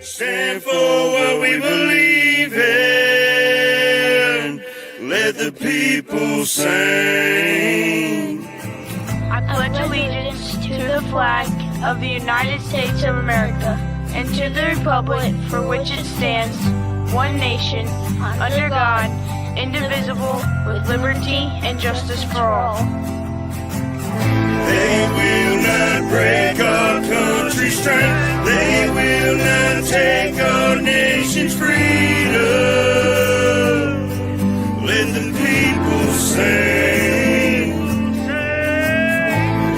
stand for what we believe in. Let the people sing. I pledge allegiance to the flag of the United States of America and to the republic for which it stands, one nation, under God, indivisible, with liberty and justice for all. They will not break our country's strength. They will not take our nation's freedom. Let the people sing.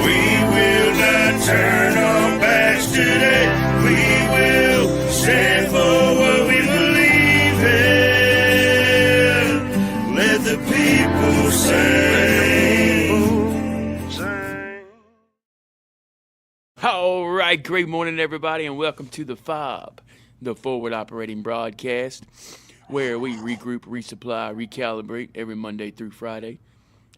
We will not turn our backs today. We will stand for what we believe in. Let the people sing. All right, great morning, everybody, and welcome to the F.O.B, the Forward Operating Broadcast, where we regroup, resupply, recalibrate every Monday through Friday,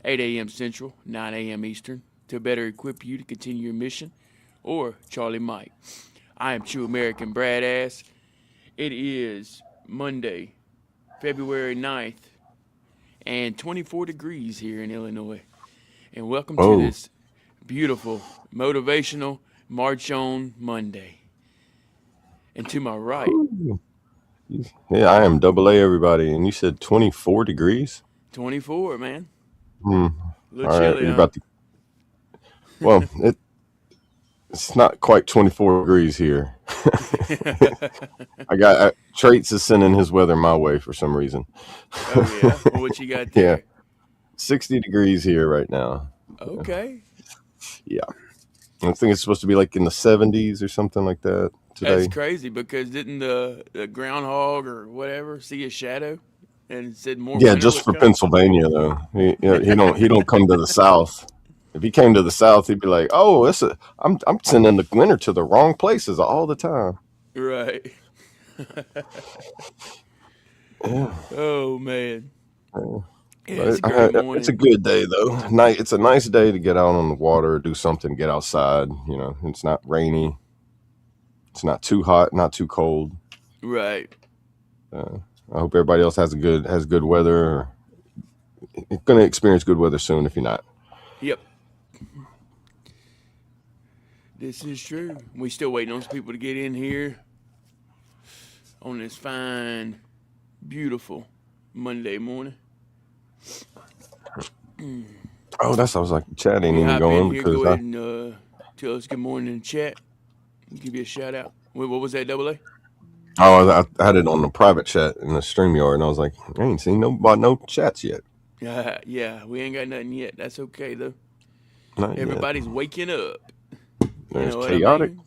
8 a.m. Central, 9 a.m. Eastern, to better equip you to continue your mission, or Charlie Mike. I am True American Brad Ass. It is Monday, February 9th, and 24 degrees here in Illinois. And welcome to this beautiful, motivational March on Monday. And to my right. Yeah, I am AA, everybody. And you said 24 degrees? 24, man. A little all chilly, right, huh? Well, it's not quite 24 degrees here. Traits is sending his weather my way for some reason. Oh, yeah? Well, what you got there? Yeah, 60 degrees here right now. Okay. Yeah. I think it's supposed to be like in the 70s or something like that today. That's crazy because didn't the groundhog or whatever see a shadow and it said more Yeah, winter just was for coming? Pennsylvania though. He don't come to the South. If he came to the South, he'd be like, "Oh, I'm sending the winter to the wrong places all the time." Right. Yeah. Oh, man. Yeah. Yeah, it's a great morning. It's a good day though. It's a nice day to get out on the water, do something, get outside. You know, it's not rainy. It's not too hot, not too cold. Right. I hope everybody else has good weather. You're going to experience good weather soon if you're not. Yep. This is true. We still waiting on some people to get in here on this fine, beautiful Monday morning. Oh, I was like, the chat ain't even Hop going in here, because go ahead and tell us good morning in the chat. Give you a shout out. Wait, what was that, AA? I had it on the private chat in the StreamYard, and I was like, I ain't seen no chats yet. Yeah, we ain't got nothing yet. That's okay though. Not Everybody's yet. waking up. There's You know what chaotic. I mean?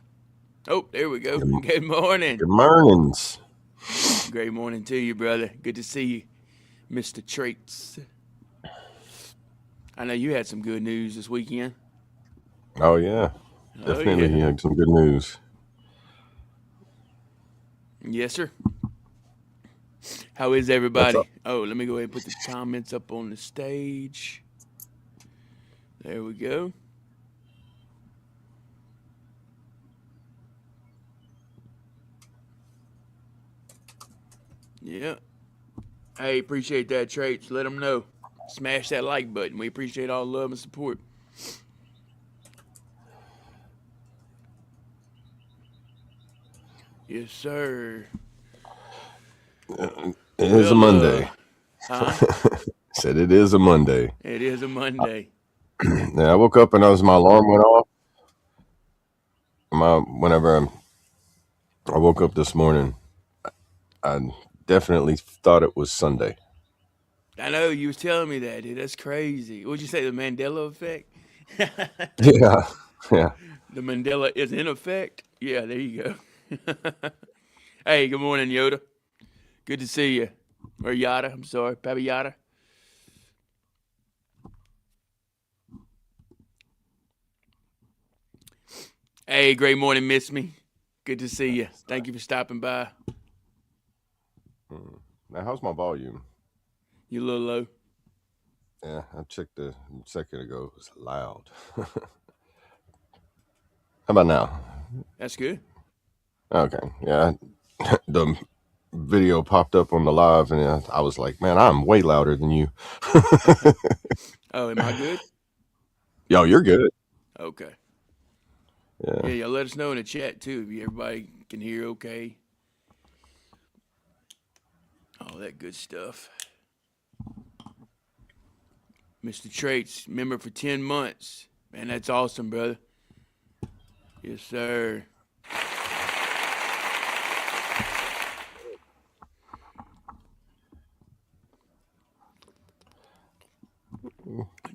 Oh, there we go. Good morning. Good mornings. Great morning to you, brother. Good to see you, Mr. Traits. I know you had some good news this weekend. Oh yeah, definitely. He had some good news. Yes, sir. How is everybody? Oh, let me go ahead and put the comments up on the stage. There we go. Yeah. Hey, appreciate that, Traits. Let them know. Smash that like button. We appreciate all the love and support. Yes, sir. It is a Monday. Huh? Said it is a Monday. It is a Monday. Yeah, I woke up and my alarm went off. Whenever I woke up this morning, I definitely thought it was Sunday. I know you was telling me that, dude. That's crazy. What'd you say? The Mandela effect? Yeah. The Mandela is in effect. Yeah, there you go. Hey, good morning, Yoda. Good to see you. Or Yada. I'm sorry, Pappy Yada. Hey, great morning, Miss Me. Good to see you. Thank you for stopping by. Now, how's my volume? You a little low. Yeah, I checked a second ago. It was loud. How about now? That's good. Okay. Yeah, the video popped up on the live, and I was like, man, I'm way louder than you. Oh, am I good? Yo, you're good. Okay. Yeah. Yeah, let us know in the chat too if everybody can hear okay. All that good stuff. Mr. Traits, member for 10 months. Man, that's awesome, brother. Yes, sir.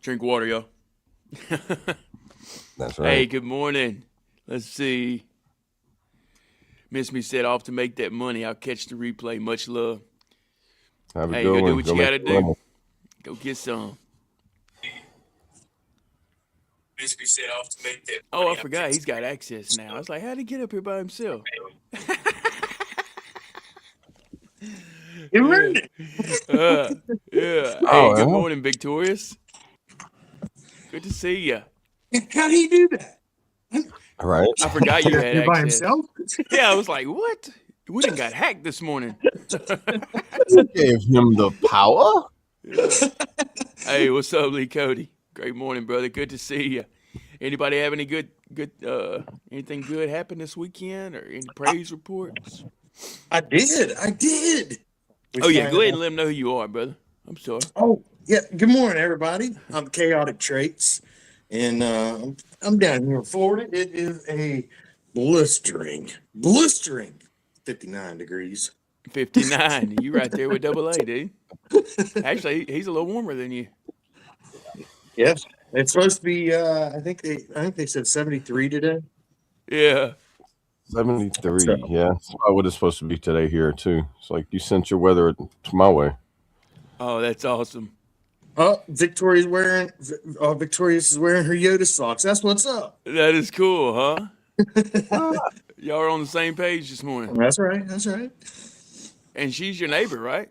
Drink water, y'all. That's Hey, right. good morning. Let's see. Miss Me said, off to make that money. I'll catch the replay. Much love. Have a Hey, good go do one. what Go you make got to some do. money. Go get some. Miss me said off to make that Oh, I money. forgot. He's got access now. I was like, how'd he get up here by himself? You Yeah. earned it. Yeah. Hey, Oh, good yeah. morning, Victorious. Good to see you. How do you do that? All right. I forgot you had You're by access. himself? Yeah, I was like, what? We done got hacked this morning. Who gave him the power? Yeah. Hey, what's up, Lee Cody? Great morning, brother. Good to see you. Anybody have any anything good happen this weekend or any praise reports? I did. We Oh yeah, find go ahead out. and let them know who you are, brother. I'm sorry. Oh, yeah. Good morning, everybody. I'm Chaotic Traits, and I'm down here in Florida. It is a blistering 59 degrees. 59. You right there with double A, dude. Actually, he's a little warmer than you. Yes, it's supposed to be. I think they said 73 today. Yeah. 73. So, Yeah. That's about what it's supposed to be today here, too. It's like you sent your weather my way. Oh, that's awesome. oh, Victorious is wearing her Yoda socks. That's what's up. That is cool, huh? What? Y'all are on the same page this morning. That's right. That's right. And she's your neighbor, right?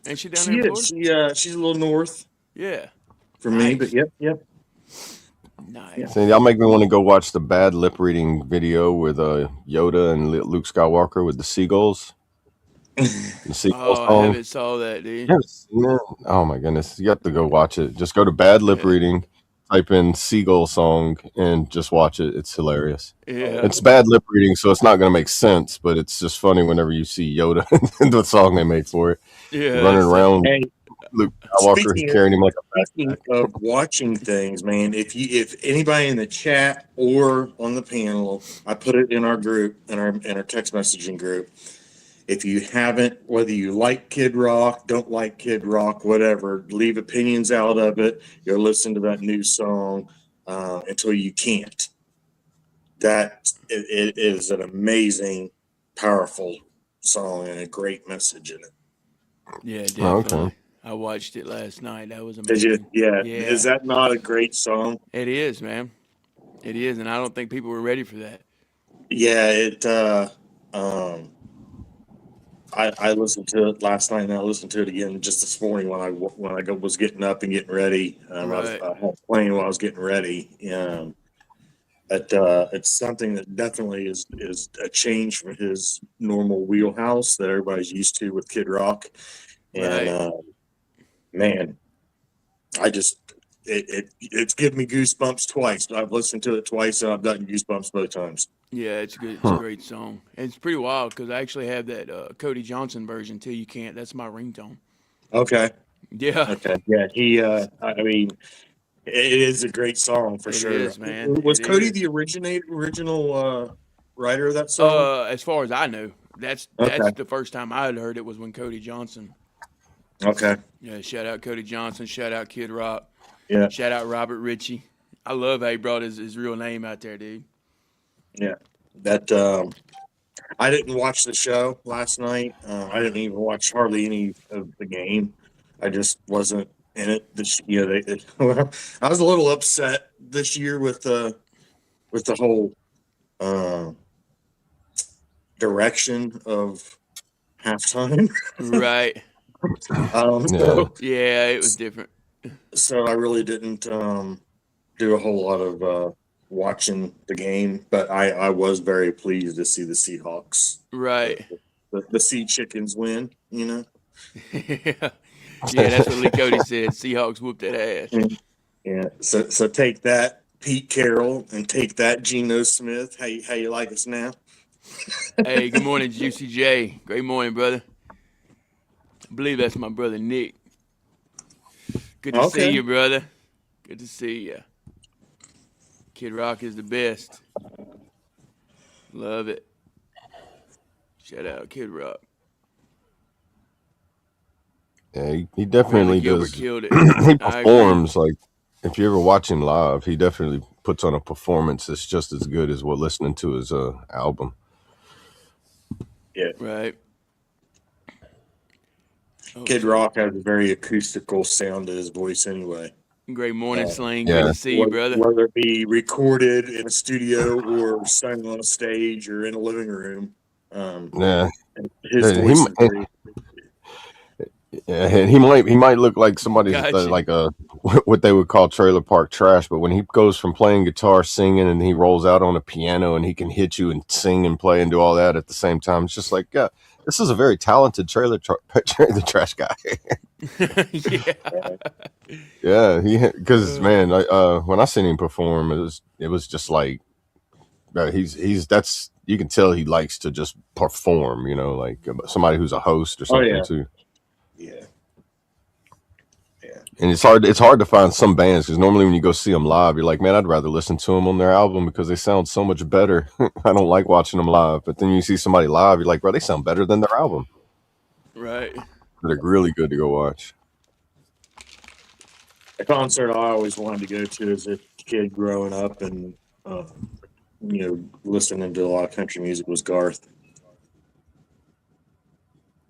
Ain't she down there She in is. Florida? She's a little north Yeah. for me, but Nice. yep. Yeah. Nice. See, y'all make me want to go watch the bad lip reading video with Yoda and Luke Skywalker with the seagulls. The seagull Oh, I song. haven't saw that, dude. You ever seen it? Oh my goodness. You have to go watch it. Just go to bad lip Yeah. reading, type in seagull song, and just watch it. It's hilarious. Yeah. It's bad lip reading, so it's not going to make sense, but it's just funny whenever you see Yoda and the song they made for it. Yeah, Running that's around Hey, Luke Skywalker carrying him like a speaking backpack. of watching things, man, if anybody in the chat or on the panel, I put it in our group, in our text messaging group. If you haven't, whether you like Kid Rock, don't like Kid Rock, whatever, leave opinions out of it. Go listen to that new song until you can't. It is an amazing, powerful song and a great message in it. Yeah, Oh, definitely. okay. I watched it last night. That was Did you? amazing. Yeah. Yeah, Is that not a great song? it is, man. It is, and I don't think people were ready for that. Yeah. Um, I listened to it last night, and I listened to it again just this morning when I was getting up and getting ready. I Right. had playing while I was getting ready. It's something that definitely is a change from his normal wheelhouse that everybody's used to with Kid Rock. And Right. man, I just it's given me goosebumps twice. I've listened to it twice, and I've gotten goosebumps both times. Yeah, it's good. It's a Huh. great song. And it's pretty wild because I actually have that Cody Johnson version too. You can't. That's my ringtone. Okay, Yeah, yeah. I mean, it is a great song for it sure. is, man. Was It Cody is. the original writer of that song? As far as I know, that's Okay, the first time I had heard it was when Cody Johnson. okay, Yeah, shout out Cody Johnson. Shout out Kid Rock. yeah, Shout out Robert Ritchie. I love how he brought his real name out there, dude. yeah. That I didn't watch the show last night. I didn't even watch hardly any of the game. I just wasn't in it this year. I was a little upset this year with the whole uh, direction of halftime. Right. Yeah. Yeah, it was different. So I really didn't do a whole lot of watching the game, but I was very pleased to see the Seahawks Right. the sea chickens win. You know. Yeah, that's what Lee Cody said. Seahawks whooped that ass. Yeah. So take that, Pete Carroll, and take that, Geno Smith. How you like us now? Hey, good morning, Juicy J. Great morning, brother. I believe that's my brother Nick. Good to see Okay. you, brother. Good to see you. Kid Rock is the best. Love it. Shout out Kid Rock. Yeah, he Bradley definitely Gilbert does. killed it. He I agree. performs like if you ever watch him live, he definitely puts on a performance that's just as good as what listening to his album. Yeah. Right. Oh, Kid shit. Rock has a very acoustical sound to his voice, anyway. Great morning, Sling. Yeah. Good to see you, brother. Whether it be recorded in a studio or sung on a stage or in a living room, Yeah, his he voice is very. yeah, he might look like somebody's Gotcha. like a what they would call trailer park trash, but when he goes from playing guitar, singing, and he rolls out on a piano and he can hit you and sing and play and do all that at the same time, it's just like, yeah, this is a very talented trailer trash guy. Yeah. Yeah, because man, when I seen him perform, it was just like he's that's you can tell he likes to just perform, like somebody who's a host or Oh something yeah, too. yeah. And it's hard to find some bands because normally when you go see them live, you're like, man, I'd rather listen to them on their album because they sound so much better. I don't like watching them live, but then you see somebody live, you're like, bro, they sound better than their album. Right. They're really good to go watch. A concert I always wanted to go to as a kid growing up, and listening to a lot of country music was Garth.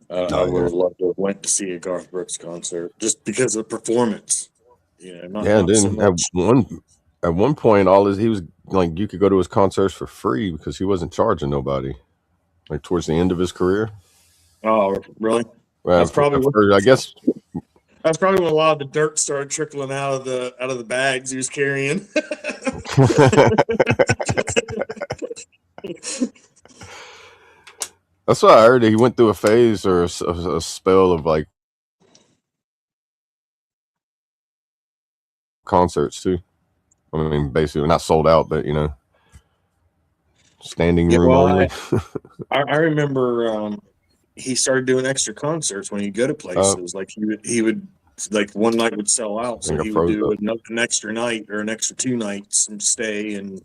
I would have loved to have went to see a Garth Brooks concert just because of the performance. And Not so then much. at one point, he was like, you could go to his concerts for free because he wasn't charging nobody. Like towards the end of his career. Oh, really? Well, That's probably what. I guess. That's probably when a lot of the dirt started trickling out of the bags he was carrying. That's what I heard. He went through a phase or a spell of like concerts too. I mean, basically not sold out, but standing room only. I remember he started doing extra concerts when he'd go to places. Like he would like one night would sell out, so he would do an extra night or an extra 2 nights and stay and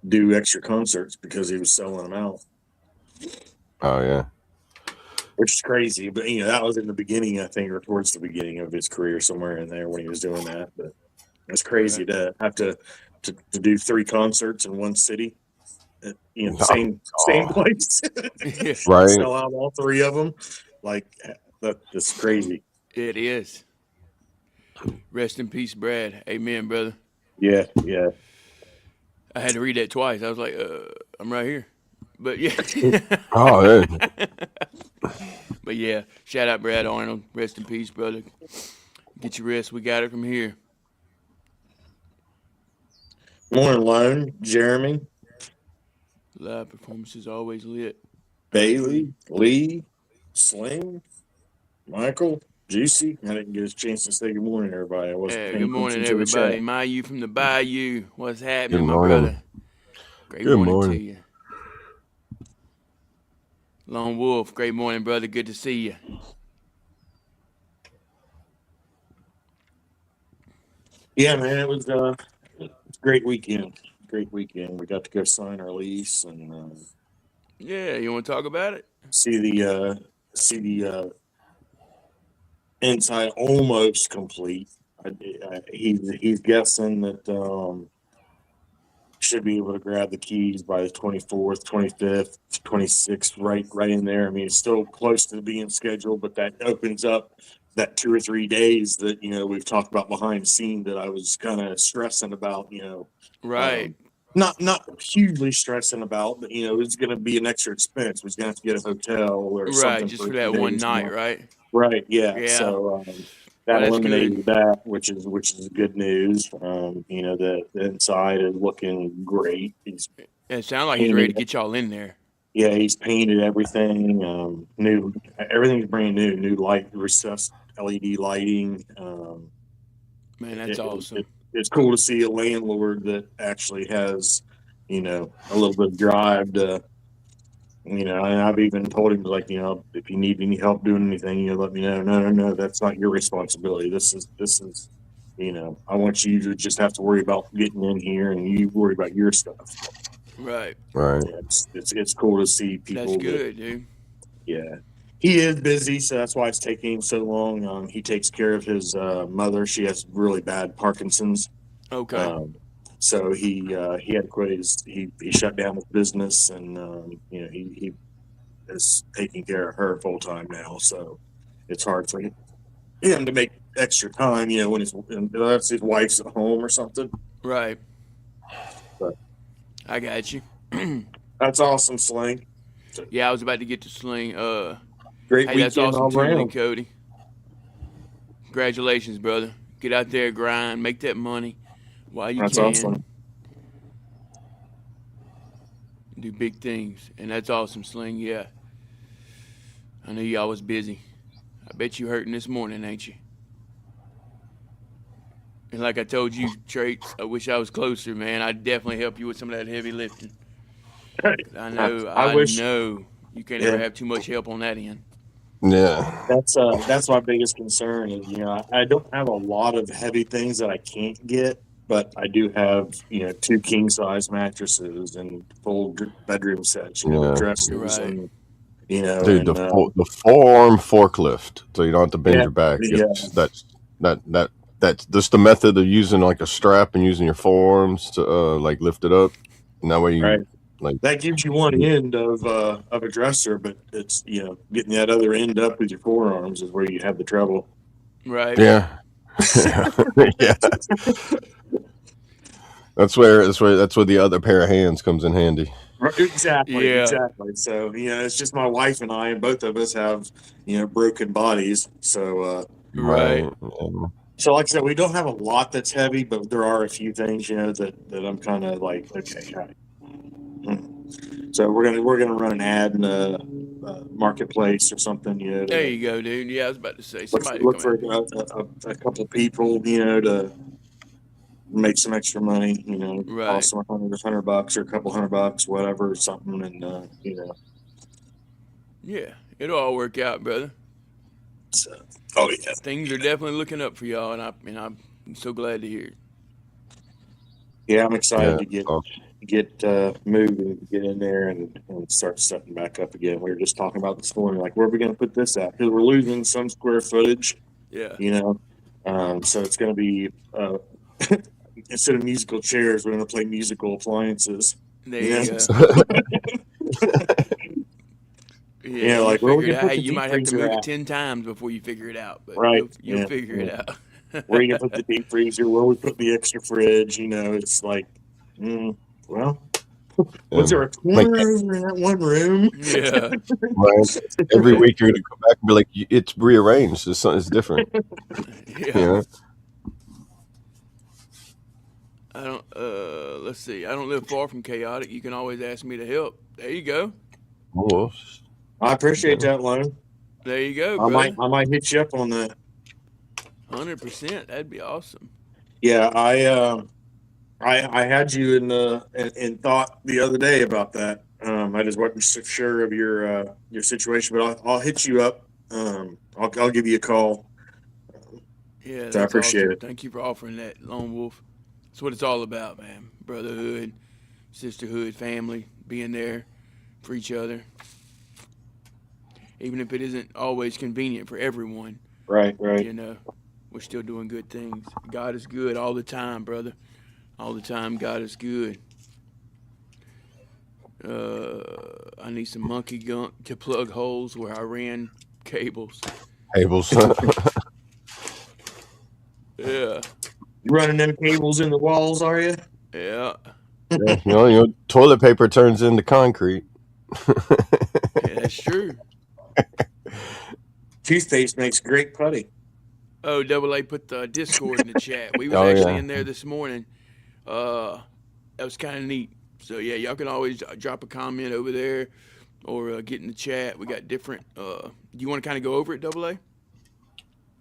do extra concerts because he was selling them out. Oh yeah, which is crazy. But that was in the beginning, I think, or towards the beginning of his career, somewhere in there when he was doing that. But it's crazy to have to do 3 concerts in one city. Same place. Right. Sell out all 3 of them. Like that's crazy. It is. Rest in peace, Brad. Amen, brother. Yeah. I had to read that twice. I was like, I'm right here. But yeah. Oh, yeah. But yeah, shout out Brad Arnold. Rest in peace, brother. Get your rest. We got it from here. Morning, Lone, Jeremy. Live performances always lit. Bailey, Lee, Sling, Michael, Juicy. I didn't get a chance to say good morning, everybody. I wasn't paying Good morning, attention to the everybody. chat. Mayu from the Bayou. What's happening, Good my morning. brother? Great Good morning morning. to you. Lone Wolf, great morning, brother. Good to see you. Yeah, man, it was a great weekend. Great weekend. We got to go sign our lease and Yeah, you want to talk about it? see the inside almost complete. He's guessing that should be able to grab the keys by the 24th, 25th, 26th, right in there. I mean, it's still close to being scheduled, but that opens up that 2 or 3 days that we've talked about behind the scene that I was kind of stressing about. Right. Not hugely stressing about, but it's going to be an extra expense. We're going to have to get a hotel or something. Right, just for that one night, right? Right. Yeah. Yeah. So Well, that that's eliminated good. that, which is good news. The inside is looking great. It sounds like he's ready to get y'all in there. Yeah, he's painted everything. New, everything's brand new. New light, recessed LED lighting. Man, that's awesome. It's cool to see a landlord that actually has, a little bit of drive to, and I've even told him, like, if you need any help doing anything, let me know. No, no, no, that's not your responsibility. This is, I want you to just have to worry about getting in here, and you worry about your stuff. Right. Right. Yeah, it's cool to see That's people that, good, dude. yeah. He is busy, so that's why it's taking him so long. He takes care of his mother. She has really bad Parkinson's. Okay. Um, so he had to quit he shut down his business, and he is taking care of her full time now. So it's hard for him to make extra time, when unless his wife's at home or something. Right. But I got you. that's awesome, Sling. So, Yeah, I was about to get to Sling. great Hey, that's weekend awesome all too, Lee around. Cody. Congratulations, brother. Get out there, grind, make that money while you That's can. awesome. Do big things, and that's awesome, Sling. Yeah, I know y'all was busy. I bet you hurting this morning, ain't you? And like I told you, Traits, I wish I was closer, man. I'd definitely help you with some of that heavy lifting. I know, I I wish, know. You can't ever yeah. have too much help on that end. Yeah. That's my biggest concern is, I don't have a lot of heavy things that I can't get, but I do have, two king size mattresses and full bedroom sets, with Yeah. dressers, Right, and Dude, and the forearm forklift, so you don't have to bend yeah, your back. yeah, It's that's just the method of using like a strap and using your forearms to like lift it up, and that way right. you like That gives you one end of a dresser, but it's, getting that other end up with your forearms is where you have the trouble. right. yeah. Yeah, that's where the other pair of hands comes in handy. Right, exactly, Yeah, exactly. So, it's just my wife and I, and both of us have, broken bodies. right. Right. Yeah. So, like I said, we don't have a lot that's heavy, but there are a few things, that I'm kind of like, okay, all right. So we're gonna run an ad in a marketplace or something, There to you go, dude. Yeah, I was about to say look somebody to look come for out there. a couple people, to make some extra money, Right. cost them $100 or a couple $100, whatever, something, and Yeah, it'll all work out, brother. so, oh yeah, Things are definitely looking up for y'all, and I'm so glad to hear it. yeah, I'm excited Yeah. to get moving, get in there, and start setting back up again. We were just talking about this morning, like, where are we going to put this at? Because we're losing some square footage, Yeah. so it's going to be instead of musical chairs, we're going to play musical appliances. There You know, you go. Yeah, yeah, you like, where are we figure it going to out. put Hey, the you deep might have to freezer move it at? 10 times before you figure it out, but Right? you'll Yeah, figure yeah. it out. Where are you going to put the deep freezer? Where we put the extra fridge? It's like, well, was there And a make corner over in that one room? Yeah. right. Every week you're gonna come back and be like, it's rearranged. It's different. You Yeah. know. I don't. Let's see. I don't live far from chaotic. You can always ask me to help. There you go. Well, I appreciate yeah. that, Lone. There you go, I might brother. I might hit you up on that. 100%. That'd be awesome. Yeah, I had you in thought the other day about that. I just wasn't so sure of your situation, but I'll hit you up. I'll give you a call. Yeah, So I that's appreciate awesome. it. Thank you for offering that, Lone Wolf. That's what it's all about, man. Brotherhood, sisterhood, family, being there for each other. Even if it isn't always convenient for everyone, Right, right. you know, we're still doing good things. God is good all the time, brother. All the time, God is good. I need some monkey gunk to plug holes where I ran cables. Tables. Yeah, You running them cables in the walls, are you? yeah, Yeah, toilet paper turns into concrete. yeah, that's true. Toothpaste makes great putty. Oh, Double A put the Discord in the chat. We was Oh actually yeah. in there this morning. That was kind of neat. So yeah, y'all can always drop a comment over there. or get in the chat. We got different. Do you want to kind of go over it, Double A?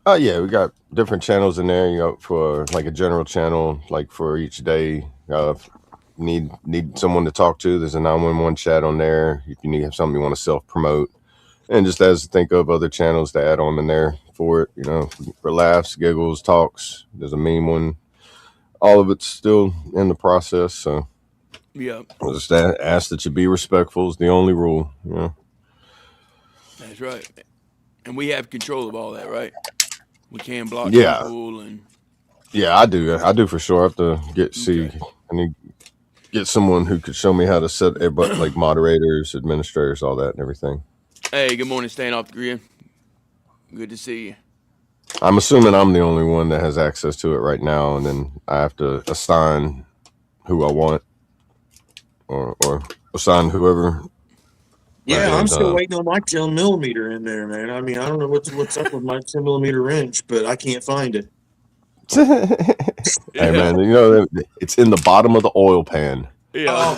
Oh yeah, we got different channels in there. For like a general channel, like for each day. If need someone to talk to, there's a 911 chat on there. If you need something you want to self promote, and just as to think of other channels to add on in there for it. For laughs, giggles, talks. There's a meme one. All of it's still in the process. So Yeah, I'll just ask that you be respectful is the only rule. that's right. And we have control of all that, right? We can block Yeah, people and yeah, I do. I do for sure. I have to see. okay. I need get someone who could show me how to set everybody, like moderators, administrators, all that, and everything. Hey, good morning, staying off the grid. Good to see you. I'm assuming I'm the only one that has access to it right now, and then I have to assign who I want, or assign whoever. Yeah, I'm And still waiting on my 10 millimeter in there, man. I mean, I don't know what's up with my 10 millimeter wrench, but I can't find it. hey Yeah, man, it's in the bottom of the oil pan. yeah.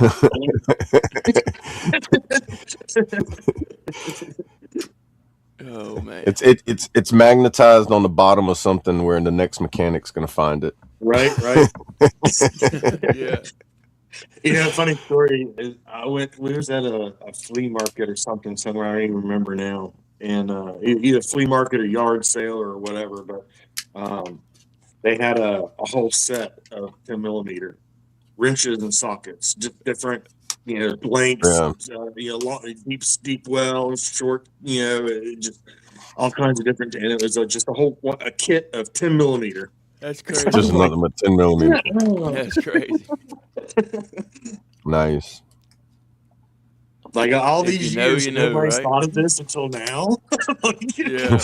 Oh man. It's magnetized on the bottom of something where the next mechanic's gonna find it. Right. Yeah. Funny story is we was at a flea market or something somewhere, I don't even remember now. And either flea market or yard sale or whatever, but they had a whole set of 10 millimeter wrenches and sockets, just different, blanks, Yeah. deep wells, short, just all kinds of different, and it was just a kit of 10 millimeter. That's crazy. Just nothing but 10 millimeter. That's crazy. Nice. Like all If these you know, years, you know, nobody's right? thought of this until now. Yeah.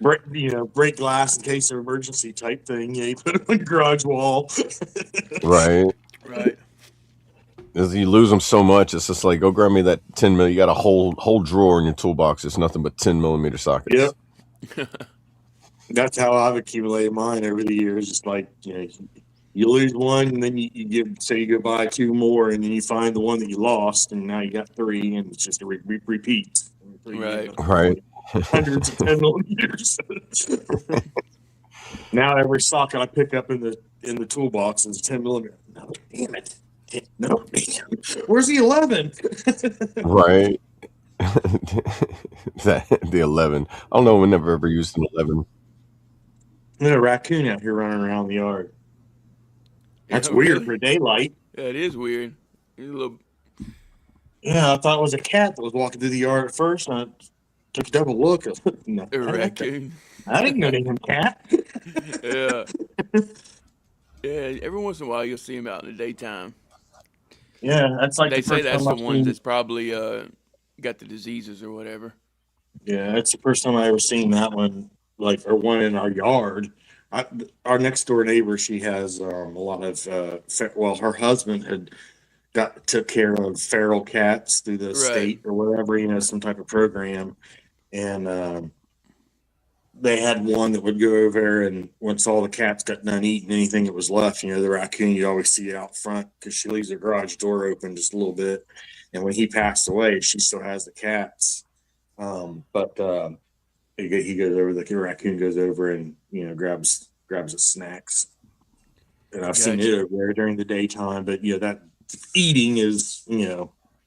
Break glass in case of emergency type thing. Yeah, you put it on the garage wall. Right. Right. As you lose them so much, it's just like, go grab me that 10 mil. You got a whole drawer in your toolbox. It's nothing but 10 millimeter sockets. Yep. That's how I've accumulated mine over the years. Just like, you lose one, and then you go buy two more, and then you find the one that you lost, and now you got three, and it's just a repeat. Right. Right. Hundreds of 10 millimeters. Now every socket I pick up in the toolbox is 10 millimeter. No, damn it. No, damn. Where's the 11? Right. The 11. I don't know. We never ever used an 11. There's a raccoon out here running around the yard. That's Yeah, weird really? for daylight. Yeah, it is weird. It's a little. Yeah, I thought it was a cat that was walking through the yard at first, and I took a double look. No, A raccoon. I didn't know anything, cat. Yeah. Yeah. Every once in a while, you'll see them out in the daytime. Yeah, that's like They the say first that's time the I've ones seen. that's probably got the diseases or whatever. Yeah, that's the first time I ever seen that one, or one in our yard. Our next door neighbor, she has a lot of. Her husband took care of feral cats through the Right. state or whatever, some type of program, and they had one that would go over there, and once all the cats got done eating anything that was left, the raccoon, you always see it out front because she leaves the garage door open just a little bit. And when he passed away, she still has the cats. But he goes over, the raccoon goes over and, grabs the snacks. And I've seen it Gotcha. over there during the daytime, but that eating is,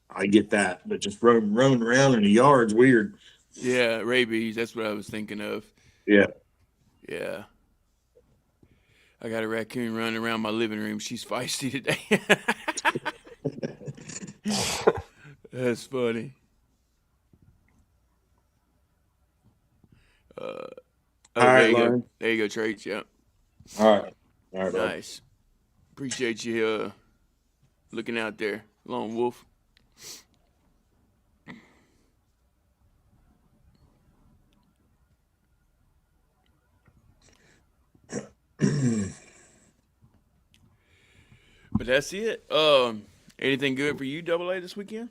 I get that, but just roaming around in the yard's weird. Yeah, rabies. That's what I was thinking of. Yeah. Yeah. I got a raccoon running around my living room. She's feisty today. That's funny. All There right, you go. Lauren. There you go, Trace. Yep. All right. Bud. Nice. Appreciate you looking out there, Lone Wolf. But that's it. Anything good for you, Double A, this weekend?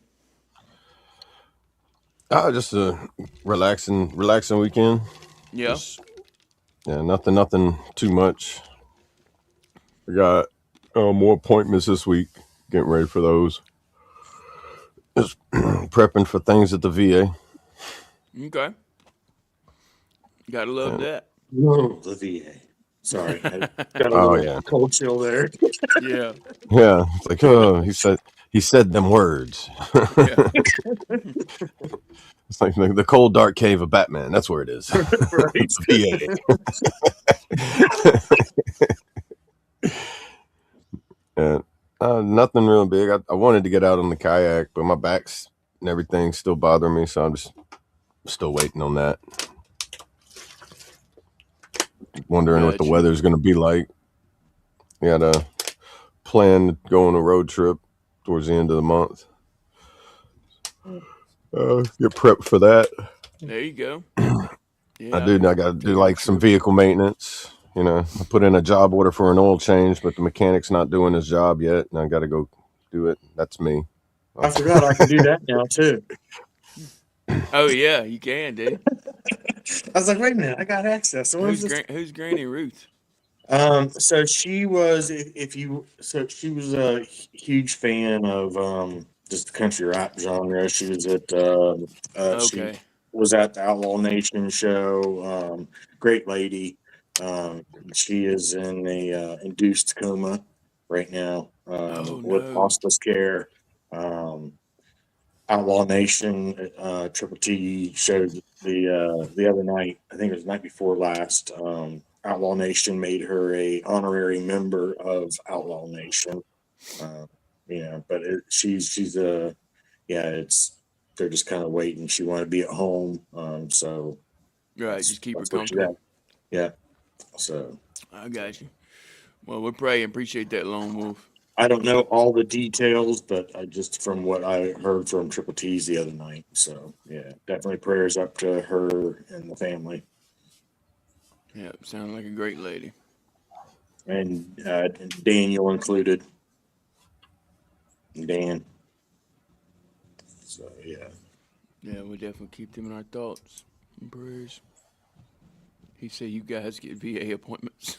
Just a relaxing weekend. Yeah. Yeah, nothing too much. I got more appointments this week. getting ready for those. Just prepping for things at the VA. Okay. Gotta love that. Whoa, the VA. Sorry, I got a Oh little yeah, cold chill there. Yeah. yeah. It's like, oh, he said them words. Yeah. It's like the cold dark cave of Batman. That's where it is. Right. The VA. Yeah. Nothing real big. I wanted to get out on the kayak, but my back's and everything's still bothering me, so I'm just still waiting on that. Wondering what the Gotcha. weather's going to be like. We had a plan to go on a road trip towards the end of the month. Get prepped for that. There you go. Yeah. I got to do like some vehicle maintenance. You know, I put in a job order for an oil change, but the mechanic's not doing his job yet, and I got to go do it. That's me. I forgot I can do that now too. Oh yeah, you can, dude. I was like, wait a minute, I got access. So Who's Granny Ruth? So she was, she was a huge fan of just the country rap genre. She was at she Okay. was at the Outlaw Nation show. Great lady. She is in a induced coma right now Oh with no. hospice care. Outlaw Nation, Triple T showed the other night. I think it was the night before last. Outlaw Nation made her a honorary member of Outlaw Nation. But she's it's they're just kind of waiting. She wanted to be at home, so Right, just keep her that's what she comfortable. got. Yeah, so I got you. Well, we're praying. Appreciate that, Lone Wolf. I don't know all the details, but I just from what I heard from Triple T's the other night. So yeah, definitely prayers up to her and the family, Yeah, sound like a great lady. and Daniel included. Dan. So yeah. Yeah, we'll definitely keep them in our thoughts and prayers. He said you guys get VA appointments.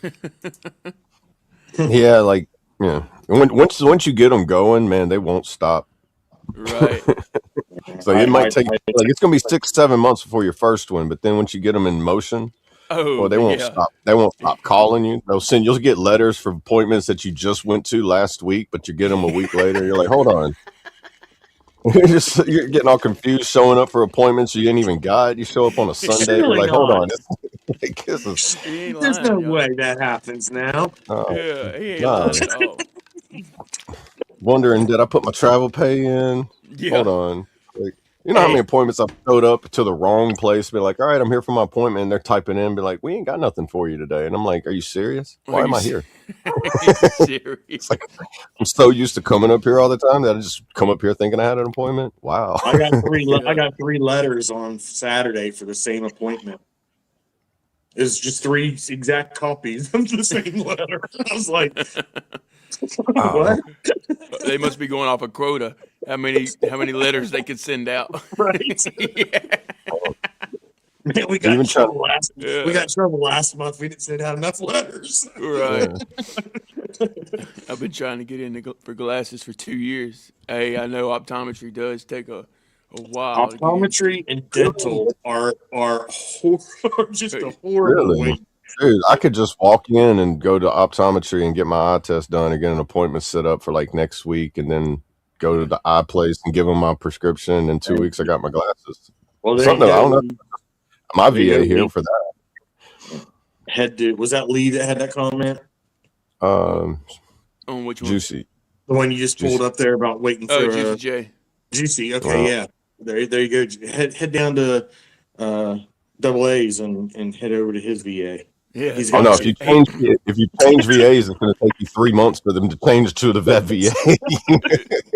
Yeah, like yeah. Once you get them going, man, they won't stop. Right. So it might take like it's gonna be 6-7 months before your first one, but then once you get them in motion, Oh, well, they won't yeah. stop. They won't stop calling you. You'll get letters for appointments that you just went to last week, but you get them a week later. You're like, hold on. You're getting all confused showing up for appointments you didn't even got. You show up on a Sunday. You're Surely like, hold not. on. This is, He ain't There's lying, no y'all. way that happens now. Yeah, he ain't nah. lying at all. Wondering, did I put my travel pay in? Yeah. Hold on. Like, you know how many appointments I've showed up to the wrong place? Be like, all right, I'm here for my appointment. And they're typing in, be like, we ain't got nothing for you today. And I'm like, are you serious? Why am I here? Are you serious? It's like, I'm so used to coming up here all the time that I just come up here thinking I had an appointment. Wow. I got three. Yeah. I got 3 letters on Saturday for the same appointment. It's just 3 exact copies of the same letter. I was like, what? They must be going off a quota. How many letters they could send out? Right? Yeah. Man, we got Even trouble Yeah. We got trouble last month. We didn't send out enough letters. Right. Yeah. I've been trying to get in for glasses for 2 years. Hey, I know optometry does take a while. to get Optometry and dental are just a horrible Really? way. Dude, I could just walk in and go to optometry and get my eye test done and get an appointment set up for like next week and then go to the eye place and give them my prescription. And in 2 weeks, I got my glasses. Well, there Something you I don't go. know. My There you VA go, here Lee. for that. Was that Lee that had that comment? On which one? Juicy. The one you just pulled up there about waiting for Oh, Juicy J. Juicy. Okay, yeah. There you go. Head down to Double A's and head over to his VA. Yeah. He's Oh got no! If you change VAs, it's going to take you 3 months for them to change to the vet VA.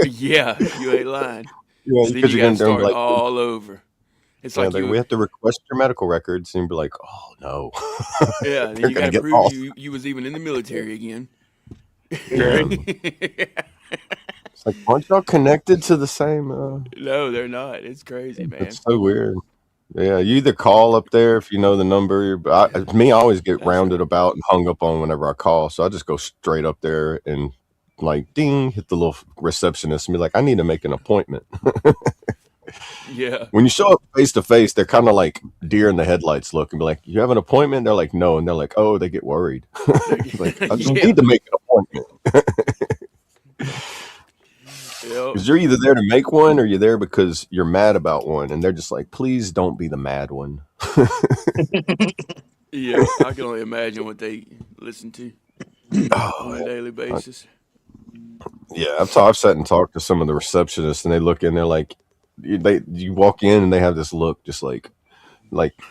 Yeah, you ain't lying. Yeah, Then because you you're got to going to start like, all over. It's like we have to request your medical records, and be like, oh no. yeah, then They're you gonna got to get prove lost. you was even in the military again. Yeah. It's like, aren't y'all connected to the same? No, they're not. It's crazy, man. It's so weird. Yeah, you either call up there if you know the number. But I always get That's rounded about and hung up on whenever I call, so I just go straight up there and like ding, hit the little receptionist and be like, I need to make an appointment. Yeah. When you show up face to face, they're kind of like deer in the headlights look and be like, you have an appointment? They're like, no. And they're like, oh, they get worried. Like, I just Yeah. need to make an appointment. Yep. Because you're either there to make one or you're there because you're mad about one. And they're just like, please don't be the mad one. Yeah. I can only imagine what they listen to on a daily basis. Yeah, I've sat and talked to some of the receptionists, and they look in. They're like, you walk in, and they have this look, just like,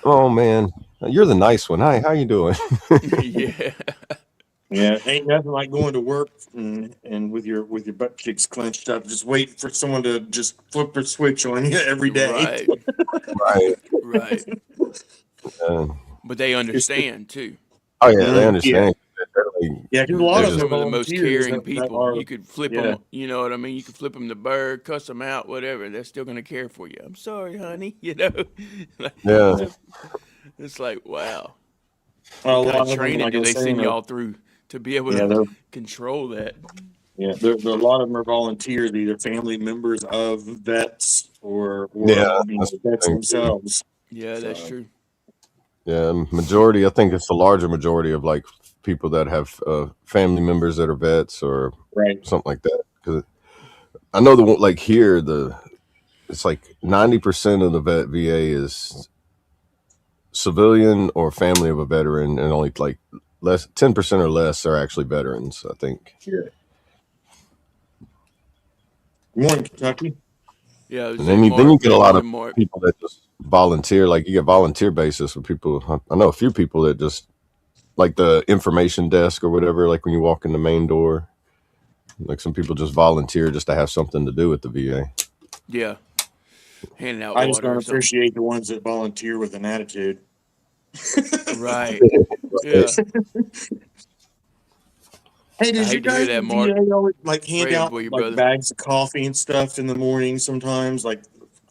oh man, you're the nice one. Hi, how you doing? Yeah. Yeah, ain't nothing like going to work and with your butt cheeks clenched up, just waiting for someone to just flip a switch on you every day. Right. Right. Right. Uh, But they understand too. oh yeah, they understand. They're like, Yeah, because a lot They're of them some are of the most volunteers caring that people. are, You could flip yeah. them, you know what I mean? You could flip them the bird, cuss them out, whatever. They're still going to care for you. I'm sorry, honey. You know? Like, yeah, it's like, wow. well, a What lot kind of of them, training like I do was they saying, send y'all through to be able yeah, to control that? a lot of them are volunteers, either family members of vets or yeah. you know, That's the vets thing. themselves. Yeah, that's So, true. Yeah, majority. I think it's the larger majority of like people that have family members that are vets or right. something like that. Because I know the one like here, it's like 90% of the vet VA is civilian or family of a veteran, and only like 10% or less are actually veterans, I think. Sure. Good morning, Kentucky. Yeah, I would And say then you Mark. get a Good lot of morning, Mark. people that just volunteer. Like you get volunteer basis with people. I know a few people that just like the information desk or whatever. Like when you walk in the main door, like some people just volunteer just to have something to do at the VA. Yeah. Handing out I just water don't or something. appreciate the ones that volunteer with an attitude. Right. Yeah. Hey, I did you hate to hear guys that, in Mark. VA always like hand Praying out for you, like brother. bags of coffee and stuff in the morning sometimes, like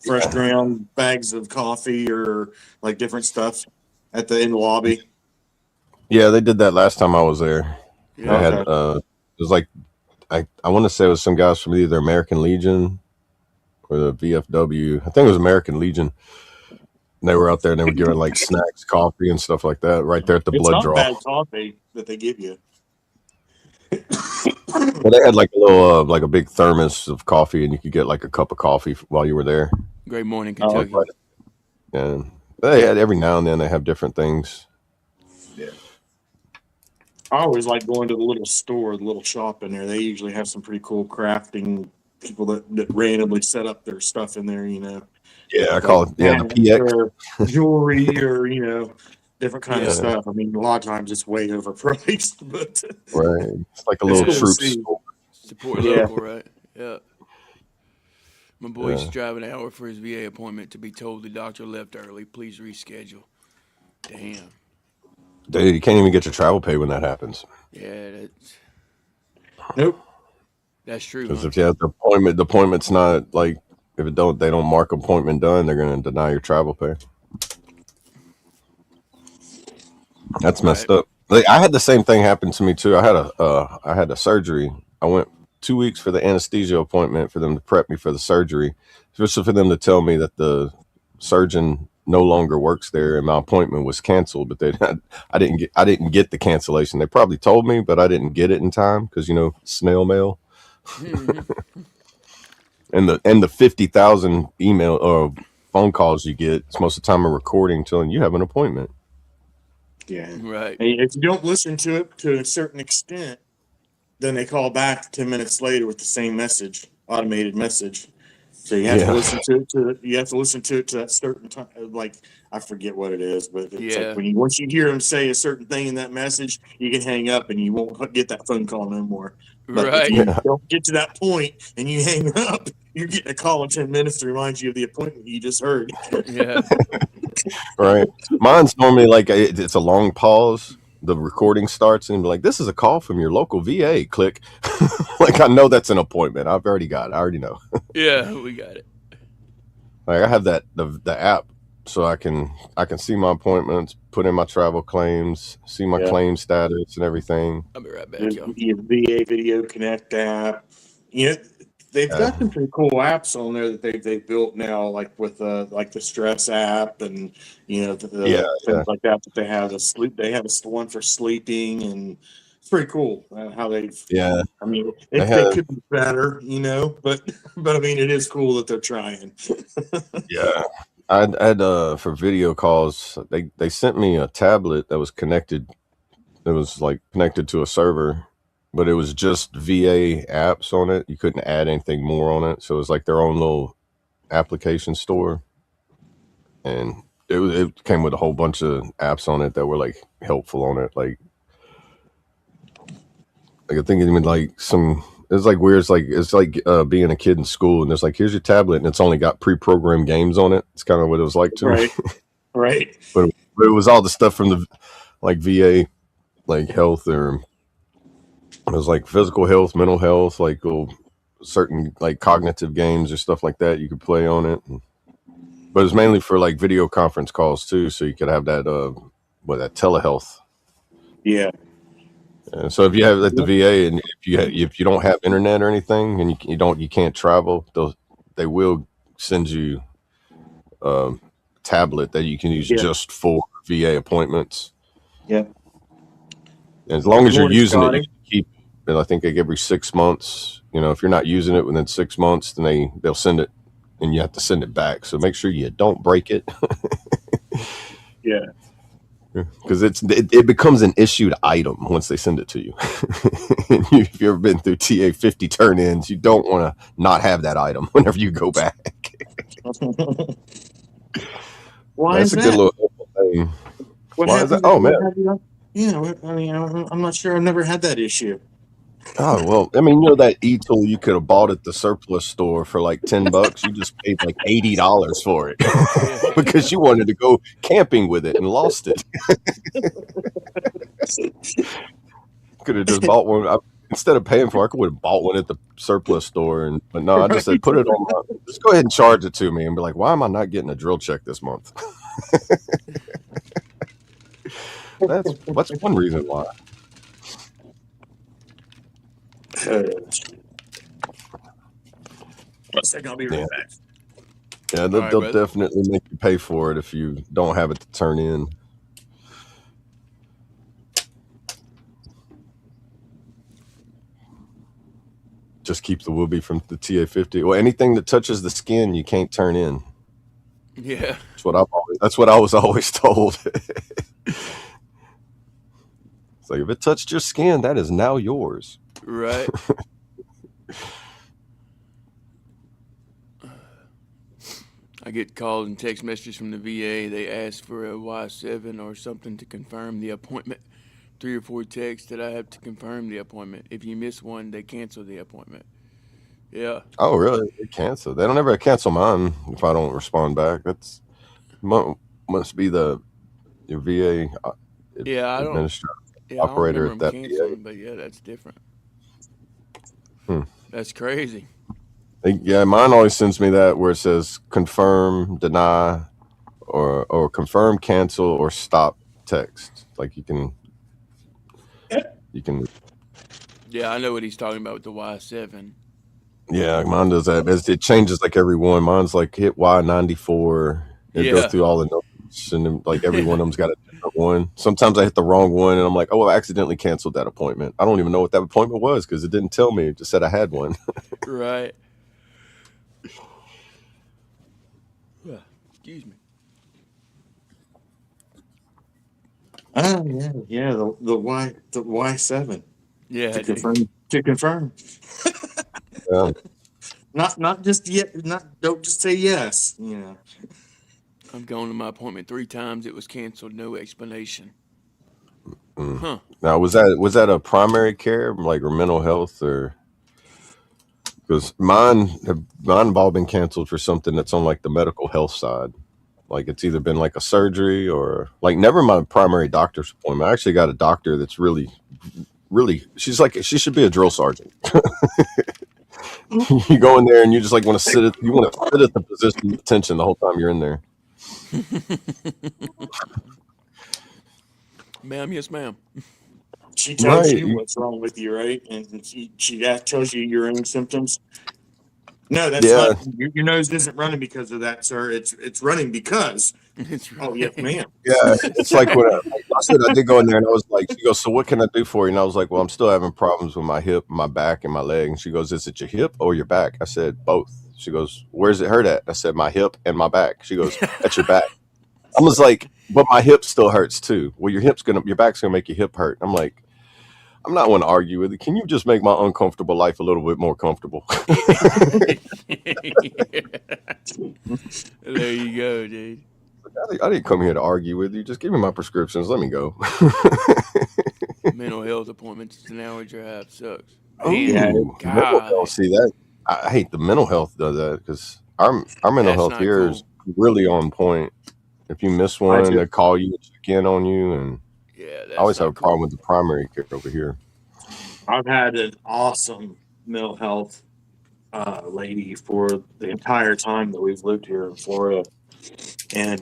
fresh ground bags of coffee or like different stuff in the lobby? Yeah, they did that last time I was there. They Yeah. had Okay. it was like I want to say it was some guys from either American Legion or the VFW. I think it was American Legion. And they were out there and they were giving like snacks, coffee, and stuff like that right there at the It's blood not draw. bad coffee that they give you. Well, they had like a little, like a big thermos of coffee, and you could get like a cup of coffee while you were there. Great morning, Oh, Kentucky. okay. And they had every now and then they have different things. I always like going to the little store, the little shop in there. They usually have some pretty cool crafting people that randomly set up their stuff in there, you know. Yeah, I call it the PX. Or jewelry or, you know, different kind Yeah. of stuff. I mean, a lot of times it's way overpriced, but Right, it's like a it's little cool to troop see. store. Support Yeah. local, right? Yeah. My boy used Yeah. to drive an hour for his VA appointment to be told the doctor left early. Please reschedule. Damn. Dude, you can't even get your travel pay when that happens. Yeah, Nope. that's true. Because Huh? if you have the appointment's not like if they don't mark appointment done, they're gonna deny your travel pay. That's messed Right. up. Like, I had the same thing happen to me too. I had a surgery. I went 2 weeks for the anesthesia appointment for them to prep me for the surgery, especially for them to tell me that the surgeon no longer works there and my appointment was canceled. But I didn't get the cancellation. They probably told me, but I didn't get it in time because snail mail and the 50,000 email or phone calls you get. It's most of the time a recording telling you have an appointment. Yeah. Right. And if you don't listen to it to a certain extent, then they call back 10 minutes later with the same message, automated message. So you have to listen to it to that certain time. Like, I forget what it is, but it's Yeah. like once you hear them say a certain thing in that message, you can hang up and you won't get that phone call no more. But if Right. you don't get to that point and you hang up, you're getting a call in 10 minutes to remind you of the appointment you just heard. Yeah. Right. Mine's normally like it's a long pause. The recording starts and be like, "This is a call from your local VA." Click. Like I know that's an appointment. I've already got it. I already know. Yeah, we got it. Like I have the app so I can see my appointments, put in my travel claims, see my Yeah. claim status and everything. I'll be right back, The y'all. VA Video Connect app. You know, they've got some pretty cool apps on there that they've built now, like with like the stress app and Yeah, things like that. That they have the sleep. They have one for sleeping, and it's pretty cool how they've. yeah. I mean, They they have could be better, but I mean, it is cool that they're trying. yeah. I had for video calls. They sent me a tablet that was connected. It was like connected to a server, but it was just VA apps on it. You couldn't add anything more on it, so it was like their own little application store, and it came with a whole bunch of apps on it that were like helpful on it. Like I think even like some. It's like weird. It's like being a kid in school, and it's like here's your tablet, and it's only got pre-programmed games on it. It's kind of what it was like to me. Right. But it was all the stuff from the like VA, like health, or it was like physical health, mental health, like certain like cognitive games or stuff like that you could play on it. But it's mainly for like video conference calls too, so you could have that that telehealth. Yeah. And so if you have at the VA, and if you don't have internet or anything, and you can't travel, they will send you a tablet that you can use just for VA appointments. Yeah. And as long as you're Morning, using Scotty. it, you can keep. And I think like every 6 months, if you're not using it within 6 months, then they'll send it, and you have to send it back. So make sure you don't break it. Yeah. Because it becomes an issued item once they send it to you. If you've ever been through TA 50 turn-ins, you don't want to not have that item whenever you go back. Why That's is a that? good little thing. Why is that? Oh man. I mean, I'm not sure. I've never had that issue. Oh well, I mean, that e-tool you could have bought at the surplus store for like $10. You just paid like $80 for it because you wanted to go camping with it and lost it. Could have just bought one. Instead of paying for it, I could have bought one at the surplus store. But no, I just said, put it on just go ahead and charge it to me, and be like, why am I not getting a drill check this month? That's one reason why. One second, I'll be right back. Yeah, they'll definitely make you pay for it if you don't have it to turn in. Just keep the whoopee from the TA 50. Well, anything that touches the skin, you can't turn in. Yeah, that's what I was always told. It's like if it touched your skin, that is now yours. right. I get calls and text messages from the VA. They ask for a Y7 or something to confirm the appointment. 3 or 4 texts that I have to confirm the appointment. If you miss one, they cancel the appointment. Yeah. Oh, really? They cancel. They don't ever cancel mine if I don't respond back. That's must be your VA administrator, operator at that VA. But yeah, that's different. Hmm. That's crazy. Yeah, mine always sends me that where it says confirm, deny, or confirm, cancel, or stop text. Like you can. Yeah, I know what he's talking about with the Y7. Yeah, mine does that. It changes like every one. Mine's like hit Y94. It goes through all the numbers, and then, like every one of them's got a different one. Sometimes I hit the wrong one, and I'm like, oh, I accidentally canceled that appointment. I don't even know what that appointment was because it didn't tell me. It just said I had one. Right. Excuse me. Oh yeah. The Y7. Yeah. To confirm. Yeah. Not just yet. Don't just say yes. I'm going to my appointment 3 times. It was canceled. No explanation. Huh. Now was that a primary care or mental health or? Because mine have all been canceled for something that's on like the medical health side. Like it's either been like a surgery or like never my primary doctor's appointment. I actually got a doctor that's really, she should be a drill sergeant. You go in there and you just like want to sit at the position of attention the whole time you're in there. Ma'am, yes, ma'am. She tells Right. you what's wrong with you, right? And tells you your own symptoms. No, that's Yeah. not your nose isn't running because of that, sir. It's running because. It's Oh yes, right. ma'am. Yeah. It's like when like I said, I did go in there and I was like, she goes, so what can I do for you? And I was like, well, I'm still having problems with my hip, my back, and my leg. And she goes, is it your hip or your back? I said, both. She goes, where's it hurt at? I said, my hip and my back. She goes, at your back. I was like, but my hip still hurts too. Well, your back's gonna make your hip hurt. I'm like, I'm not one to argue with it. Can you just make my uncomfortable life a little bit more comfortable? There you go, dude. I didn't come here to argue with you. Just give me my prescriptions. Let me go. Mental health appointments is an hour drive. Sucks. Man, Yeah, Oh, mental health. God, See that? I hate the mental health does that because our mental that's health not here is cool. really on point. If you miss I one, do. they call you and check in on you, and Yeah, I that's always have a not problem cool. with the primary care over here. I've had an awesome mental health lady for the entire time that we've lived here in Florida, and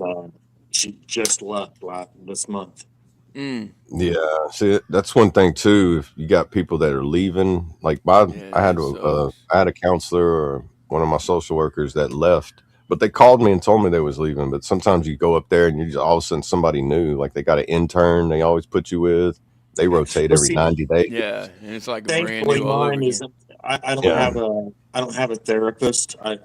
she just left this month. Mm. Yeah, see, that's one thing too. If you got people that are leaving, like Yeah, I had that sucks. I had a counselor or one of my social workers that left, but they called me and told me they was leaving. But sometimes you go up there and you just all of a sudden somebody new, like they got an intern they always put you with. They rotate Well, every see, 90 days. Yeah, and it's like a brand thankfully new all over mine again. isn't. I don't Yeah, have a therapist. I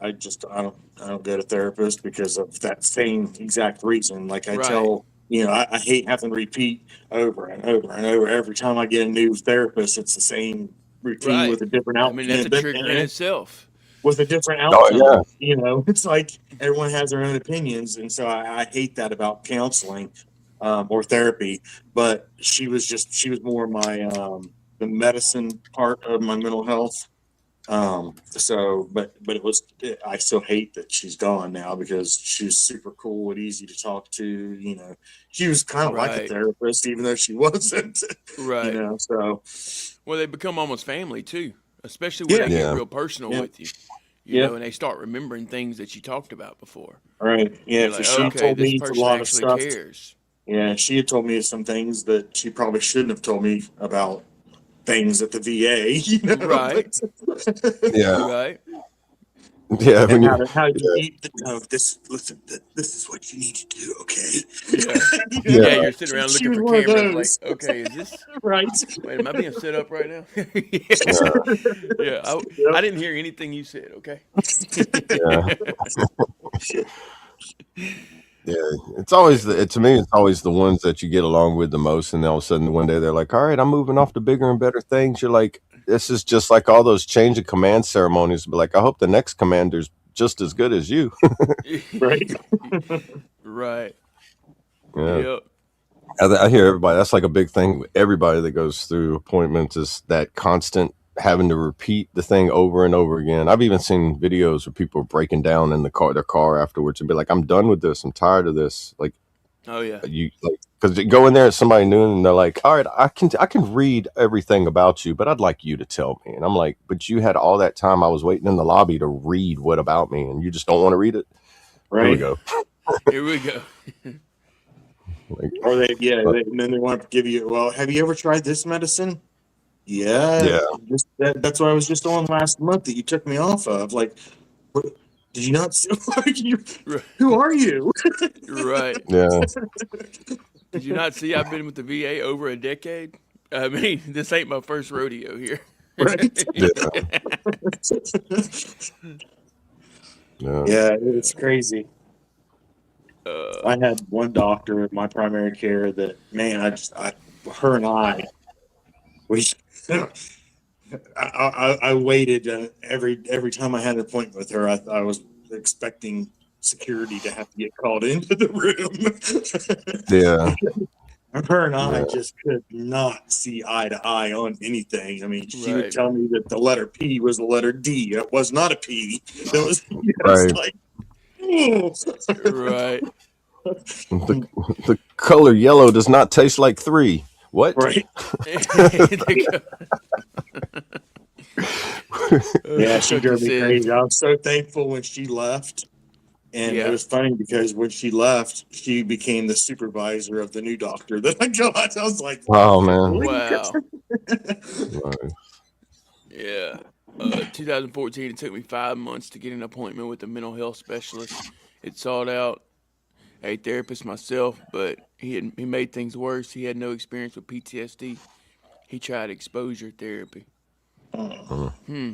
don't go to therapist because of that same exact reason. Like I Right, tell I hate having to repeat over and over and over every time I get a new therapist. It's the same routine right. with a different I mean, that's a trigger in itself. with a different oh outcome. yeah, It's like everyone has their own opinions, and so I hate that about counseling or therapy. But she was more my the medicine part of my mental health. But I still hate that she's gone now because she's super cool and easy to talk to. She was kind of like a Right, therapist, even though she wasn't. right. So Well, they become almost family too, especially when yeah, they get yeah, real personal yeah, with you. You yeah. know, and they start remembering things that you talked about before. Right. Yeah, You're like, because she okay, told this me a person lot of actually stuff. cares. Yeah, she had told me some things that she probably shouldn't have told me about things at the VA, Right, yeah, right. yeah. and When you how to eat the this. Listen, this is what you need to do, okay? Yeah, yeah, yeah. You're sitting around She looking was for one of cameras. Like, those, okay, is this? right? Wait, am I being set up right now? yeah, Yeah. I Yep. didn't hear anything you said. Okay. yeah. Yeah, it's always to me, it's always the ones that you get along with the most, and then all of a sudden one day they're like, "All right, I'm moving off to bigger and better things." You're like, "This is just like all those change of command ceremonies." But like, I hope the next commander's just as good as you. Right. Right. Yeah, Yep. I hear everybody. That's like a big thing. With everybody that goes through appointments is that constant having to repeat the thing over and over again. I've even seen videos where people are breaking down in their car afterwards and be like, "I'm done with this. I'm tired of this." Like. Oh yeah. You like because you go in there as somebody new and they're like, all right, I can read everything about you, but I'd like you to tell me. And I'm like, but you had all that time I was waiting in the lobby to read what about me, and you just don't want to read it. Here we Right. go. Here we go. Like, Or but and then they want to give you. Well, have you ever tried this medicine? Yeah, yeah, that's what I was just on last month that you took me off of. Like, what, did you not see? Like, who are you? Right. yeah, Did you not see I've been with the VA over a decade? I mean, this ain't my first rodeo here. Right? yeah, yeah, Yeah, it's crazy. uh, I had one doctor at my primary care that, man, her and we, I waited every time I had an appointment with her. I was expecting security to have to get called into the yeah, room. Her and I yeah. just could not see eye to eye on anything. I mean, she would right. tell me that the letter P was the letter D. It was not a P. It was, it's Right. like, oh. Right. The the color yellow does not taste like 3. What? Right. They go- Yeah, she Cookie drove me said, crazy. I'm so thankful when she left. And it Yeah. was funny because when she left, she became the supervisor of the new doctor that I got. I was like, Oh man. really? Wow. Right. Yeah. 2014, it took me 5 months to get an appointment with a mental health specialist. It sought out a therapist myself, but he made things worse. He had no experience with PTSD. He tried exposure therapy. Mm. Hmm.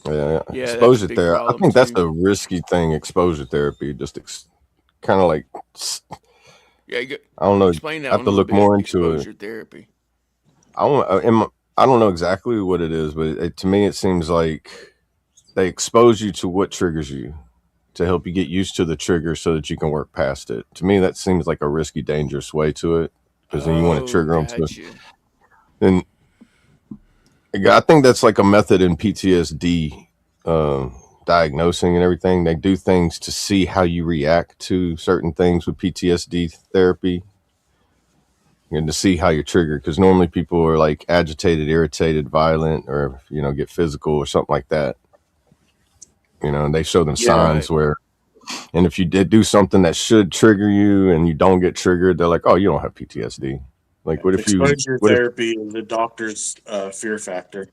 Yeah. Yeah, that's a Exposure big therapy. I problem think that's too. a risky thing. Exposure therapy. Just kind of like, Yeah, I don't know. explain I that have one to a little look bit. more into it. Exposure therapy. I don't know exactly what it is, but to me, it seems like they expose you to what triggers you to help you get used to the trigger so that you can work past it. To me, that seems like a risky, dangerous way to it, because then you want to Oh, trigger them to it. got you. And I think that's like a method in PTSD diagnosing and everything. They do things to see how you react to certain things with PTSD therapy and to see how you're triggered. Because normally people are like agitated, irritated, violent, or, get physical or something like that. And they show them Yeah. signs Right. where, and if you did do something that should trigger you and you don't get triggered, they're like, oh, you don't have PTSD. Like, what Exposure if, therapy is the doctor's fear factor.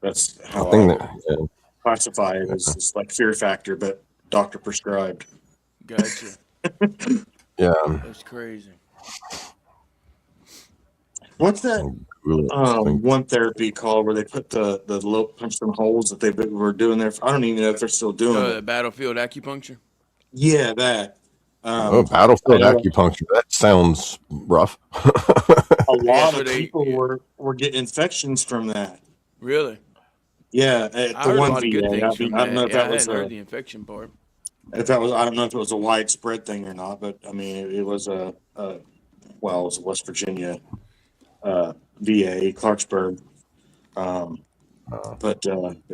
That's I how I think would that, classify it as it's like fear factor, but doctor prescribed. Gotcha. yeah. That's crazy. What's that Think, one therapy called where they put the little punch some holes that they were doing there? I don't even know if they're still doing The it. battlefield acupuncture. Yeah, that. oh, I battlefield know acupuncture. That sounds rough. a I guess lot what of they. people Yeah, were getting infections from that. really. Yeah, at I the heard a one lot of good VA. things from I don't know that. if Yeah, that I was hadn't heard the infection part. I don't know if it was a widespread thing or not, but I mean it was it was a West Virginia VA, Clarksburg. Um, but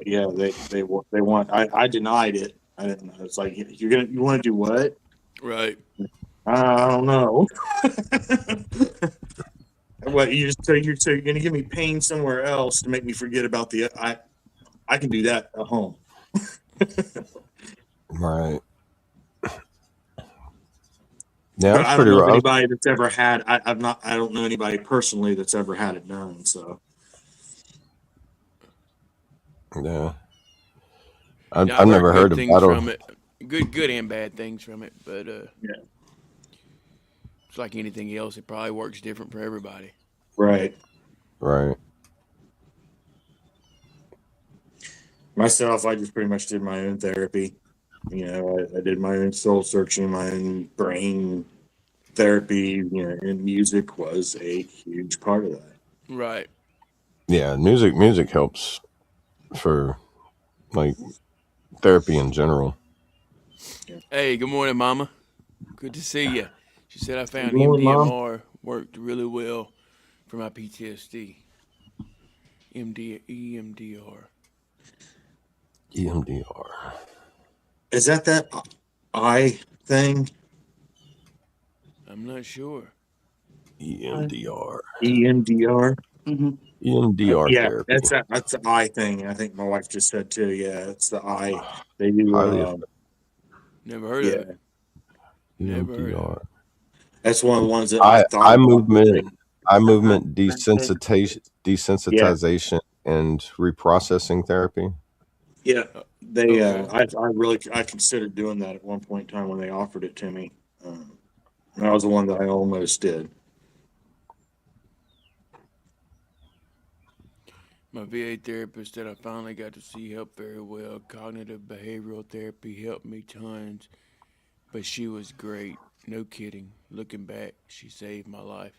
yeah, they want. I denied it. I didn't. It's like you want to do what? Right. I don't know. What you're gonna give me pain somewhere else to make me forget about I can do that at home. Right. Yeah, But that's I don't pretty know if rough. anybody that's ever had. I don't know anybody personally that's ever had it done. So Yeah. Yeah, I've I've heard never heard good of things battle. from it. Good and bad things from it. But yeah, it's like anything else. It probably works different for everybody. right. Right. Myself, I just pretty much did my own therapy. I did my own soul searching, my own brain therapy. And music was a huge part of that. Right. Yeah, music helps for like therapy in general. Hey, good morning, Mama. Good to see you. She said I Good found morning, Mom. MDMR worked really well for my PTSD. EMDR. EMDR. Is that I thing? I'm not sure. EMDR. EMDR. EMDR Yeah, therapy. that's the I thing. I think my wife just said too. Yeah, it's the I. They do. Highly effective. Never heard of Yeah, it. Never heard of EMDR. it. that's one of the ones that I thought Eye about. movement Yeah, desensitization and reprocessing therapy. yeah. They. Okay. I considered doing that at one point in time when they offered it to me. That was the one that I almost did. My VA therapist that I finally got to see helped very well. Cognitive behavioral therapy helped me tons, but she was great. No kidding. Looking back, she saved my life.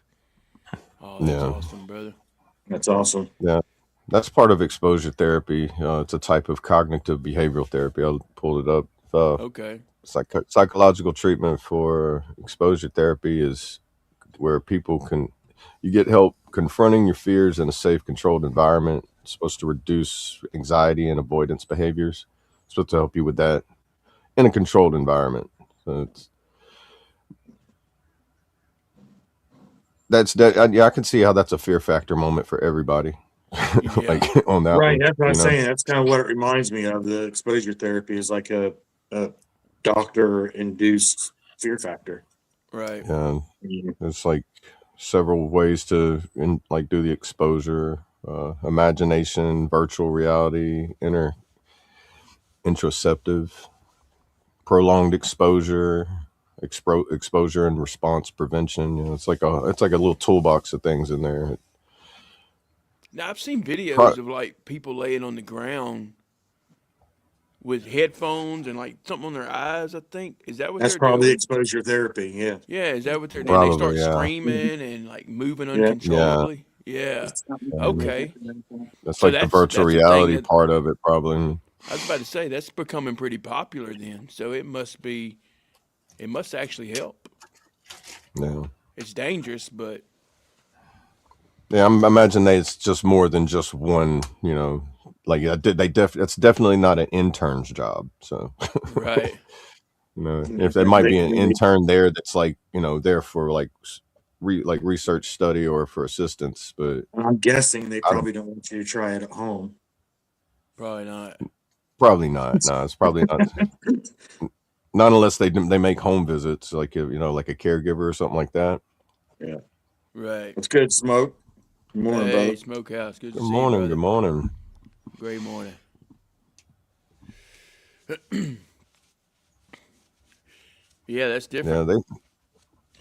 Oh, that's Yeah. awesome, brother. That's awesome. Yeah. That's part of exposure therapy. It's a type of cognitive behavioral therapy. I'll pull it up. Okay. Psychological treatment for exposure therapy is where you get help confronting your fears in a safe, controlled environment. It's supposed to reduce anxiety and avoidance behaviors. It's supposed to help you with that in a controlled environment. So I can see how that's a fear factor moment for everybody. Yeah. Like on that Right. one, That's what I'm saying. That's kind of what it reminds me of. The exposure therapy is like doctor-induced fear factor. Right. And Mm. there's like several ways to like do the exposure, imagination, virtual reality, introceptive, prolonged exposure, exposure and response prevention. You know, it's like a little toolbox of things in there. Now I've seen Pro- videos of like people laying on the ground with headphones and like something on their eyes. I think is that what That's they're probably doing? exposure therapy. Yeah. Yeah, is that what they're? Then they start Probably, yeah, screaming and like moving Yeah. yeah. uncontrollably. Yeah. Um, Okay. that's So like the virtual that's a thing reality that part of it, probably. I was about to say that's becoming pretty popular then. So it must actually help. Yeah. It's dangerous, but Yeah, I imagine that it's just more than just one. You know, like it's definitely not an intern's job. So, right. you know, Yeah, if there might they be an can be. intern there that's like there for like like research study or for assistance, but I'm guessing they I don't, probably don't want you to try it at home. Probably not. probably not. No, it's probably not unless they make home visits, like like a caregiver or something like that. Yeah. Right. What's good, Smoke? Good morning, Hey, brother. Smokehouse. Good to Good see you, morning. Good brother. morning. Great morning. Yeah, that's Yeah, different.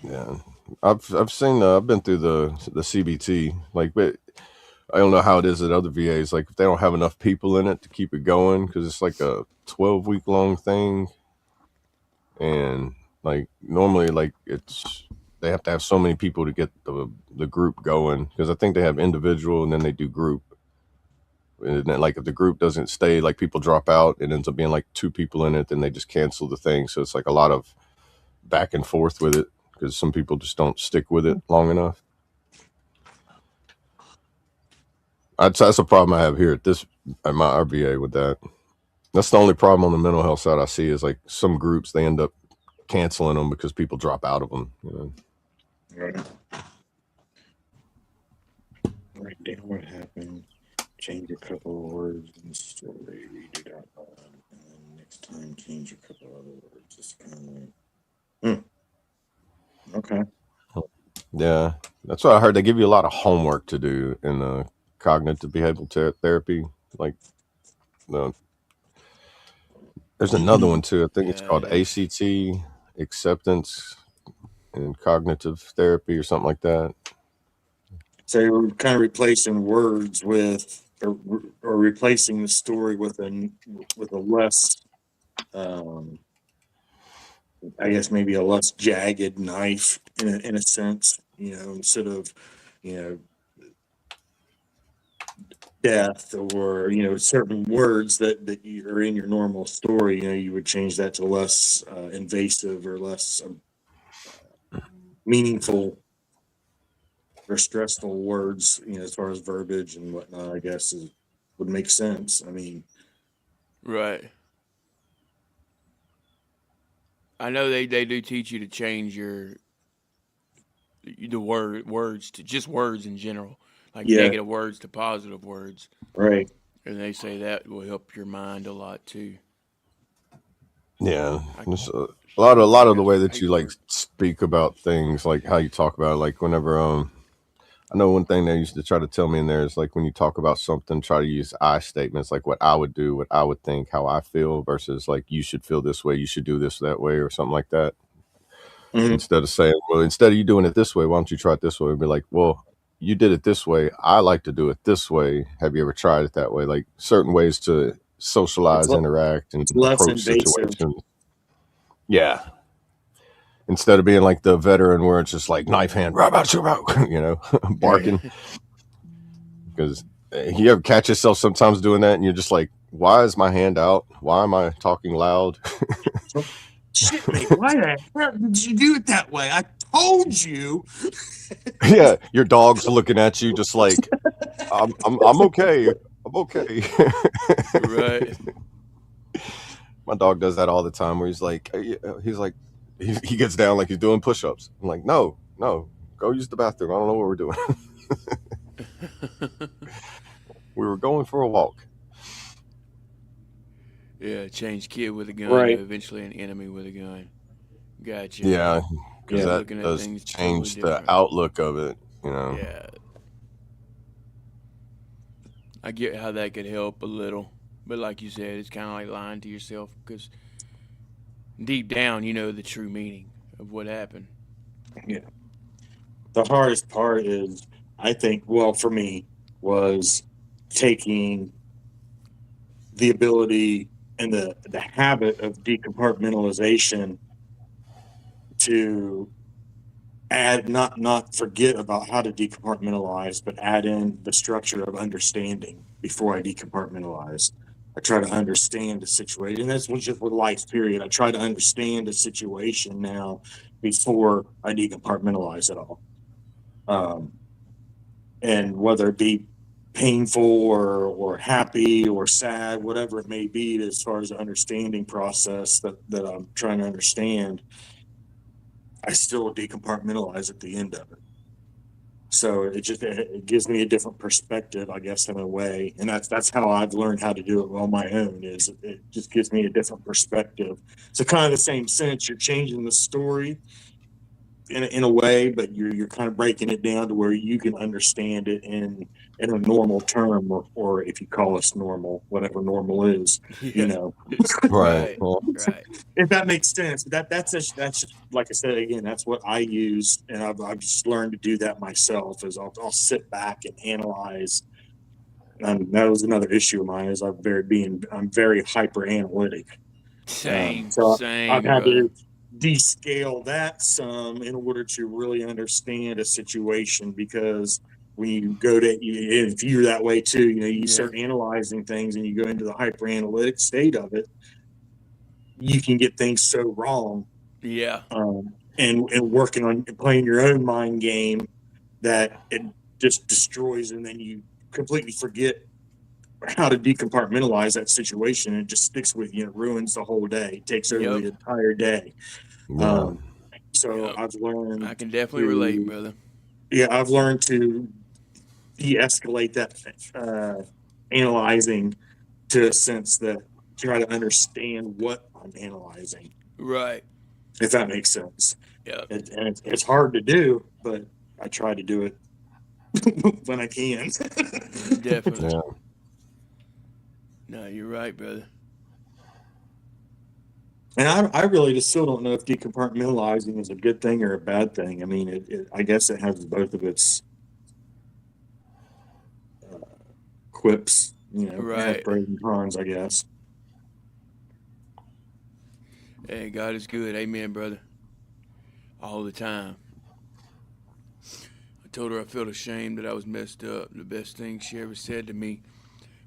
yeah. I've seen I've been through the CBT, like, but I don't know how it is at other VAs. Like if they don't have enough people in it to keep it going, because it's like a 12-week long thing, and like normally like they have to have so many people to get the group going, because I think they have individual and then they do group, and then like if the group doesn't stay, like people drop out, it ends up being like 2 people in it, then they just cancel the thing. So it's like a lot of back and forth with it, because some people just don't stick with it long enough. That's a problem I have here at my RBA with that. That's the only problem on the mental health side I see, is like some groups, they end up canceling them because people drop out of them. You know? Right. Write down what happened. Change a couple of words in the story. Read it out loud, and then next time change a couple other words. It's kind of like, okay. Yeah, that's what I heard. They give you a lot of homework to do in the cognitive behavioral therapy. Like, the there's another one too. I think it's Yeah, called ACT, acceptance and cognitive therapy, or something like that. So you're kind of replacing words with, or replacing the story with a less, um, I guess maybe a less jagged knife in a sense. Instead of, you know, death, or certain words that you are in your normal story. You would change that to less invasive or less meaningful or stressful words. As far as verbiage and whatnot, I guess would make sense. I mean, right. I know they do teach you to change the words to just words in general, like yeah, negative words to positive words, right. and they say that will help your mind a lot too. Yeah, I just think a lot I of the got way some that you like paperwork. speak about things, like how you talk about it, like whenever I know one thing they used to try to tell me in there is like when you talk about something, try to use I statements, like what I would do, what I would think, how I feel, versus like you should feel this way, you should do this that way, or something like that. Mhm. Instead of saying, well, instead of you doing it this way, why don't you try it this way? Be like, well, you did it this way. I like to do it this way. Have you ever tried it that way? Like certain ways to It's socialize, interact, and it's less approach invasive. situations. Yeah. Instead of being like the veteran where it's just like knife hand, rah, rah, shoo, rah, barking. Because you ever catch yourself sometimes doing that and you're just like, why is my hand out? Why am I talking loud? Shit, mate, why the hell did you do it that way? I told you. Yeah, your dog's looking at you just like, I'm okay. I'm okay. Right. My dog does that all the time where he's like, he gets down like he's doing push-ups. I'm like, no, go use the bathroom. I don't know what we're doing. We were going for a walk. Yeah, change kid with a gun to Right. eventually an enemy with a gun. Gotcha. Yeah, because Yeah. You're that looking at does things totally change the different. outlook of it. You know. Yeah, I get how that could help a little, but like you said, it's kind of like lying to yourself because deep down, you know the true meaning of what happened. Yeah. The hardest part is, I think, well, for me, was taking the ability and the habit of decompartmentalization to add, not forget about how to decompartmentalize, but add in the structure of understanding before I decompartmentalize. I try to understand the situation. And that's just with life, period. I try to understand the situation now before I decompartmentalize it all. Um, and whether it be painful or happy or sad, whatever it may be, as far as the understanding process that I'm trying to understand, I still decompartmentalize at the end of it. So it gives me a different perspective, I guess, in a way, and that's how I've learned how to do it on my own. Is it just gives me a different perspective. So kind of the same sense, you're changing the story in a way, but you're kind of breaking it down to where you can understand it in a normal term, or if you call us normal, whatever normal is, you Yeah, know, Right. right, Well, right. if that makes sense. That's just like I said again, that's what I use, and I've just learned to do that myself. Is I'll sit back and analyze. And that was another issue of mine is I'm very hyper analytic. Same, So I've same, had brother. to descale that some in order to really understand a situation, because when you go to, if you're that way too, you Yeah, start analyzing things and you go into the hyper analytic state of it, you can get things so wrong. yeah, And working on playing your own mind game, that it just destroys, and then you completely forget how to decompartmentalize that situation. It just sticks with you. It ruins the whole day. It takes over yep, the entire day. yeah. Um, so yep. I've I learned can definitely relate, to, brother. yeah, I've learned to de-escalate that analyzing to a sense that try to understand what I'm analyzing, Right. if that makes sense. Yep. And it's hard to do, but I try to do it when I can. Definitely. Yeah. No, you're right, brother. And I really just still don't know if decompartmentalizing is a good thing or a bad thing. I mean, I guess it has both of its uh, quips. It has Right. pros and cons, I guess. Hey, God is good. Amen, brother. All the time. I told her I felt ashamed that I was messed up. The best thing she ever said to me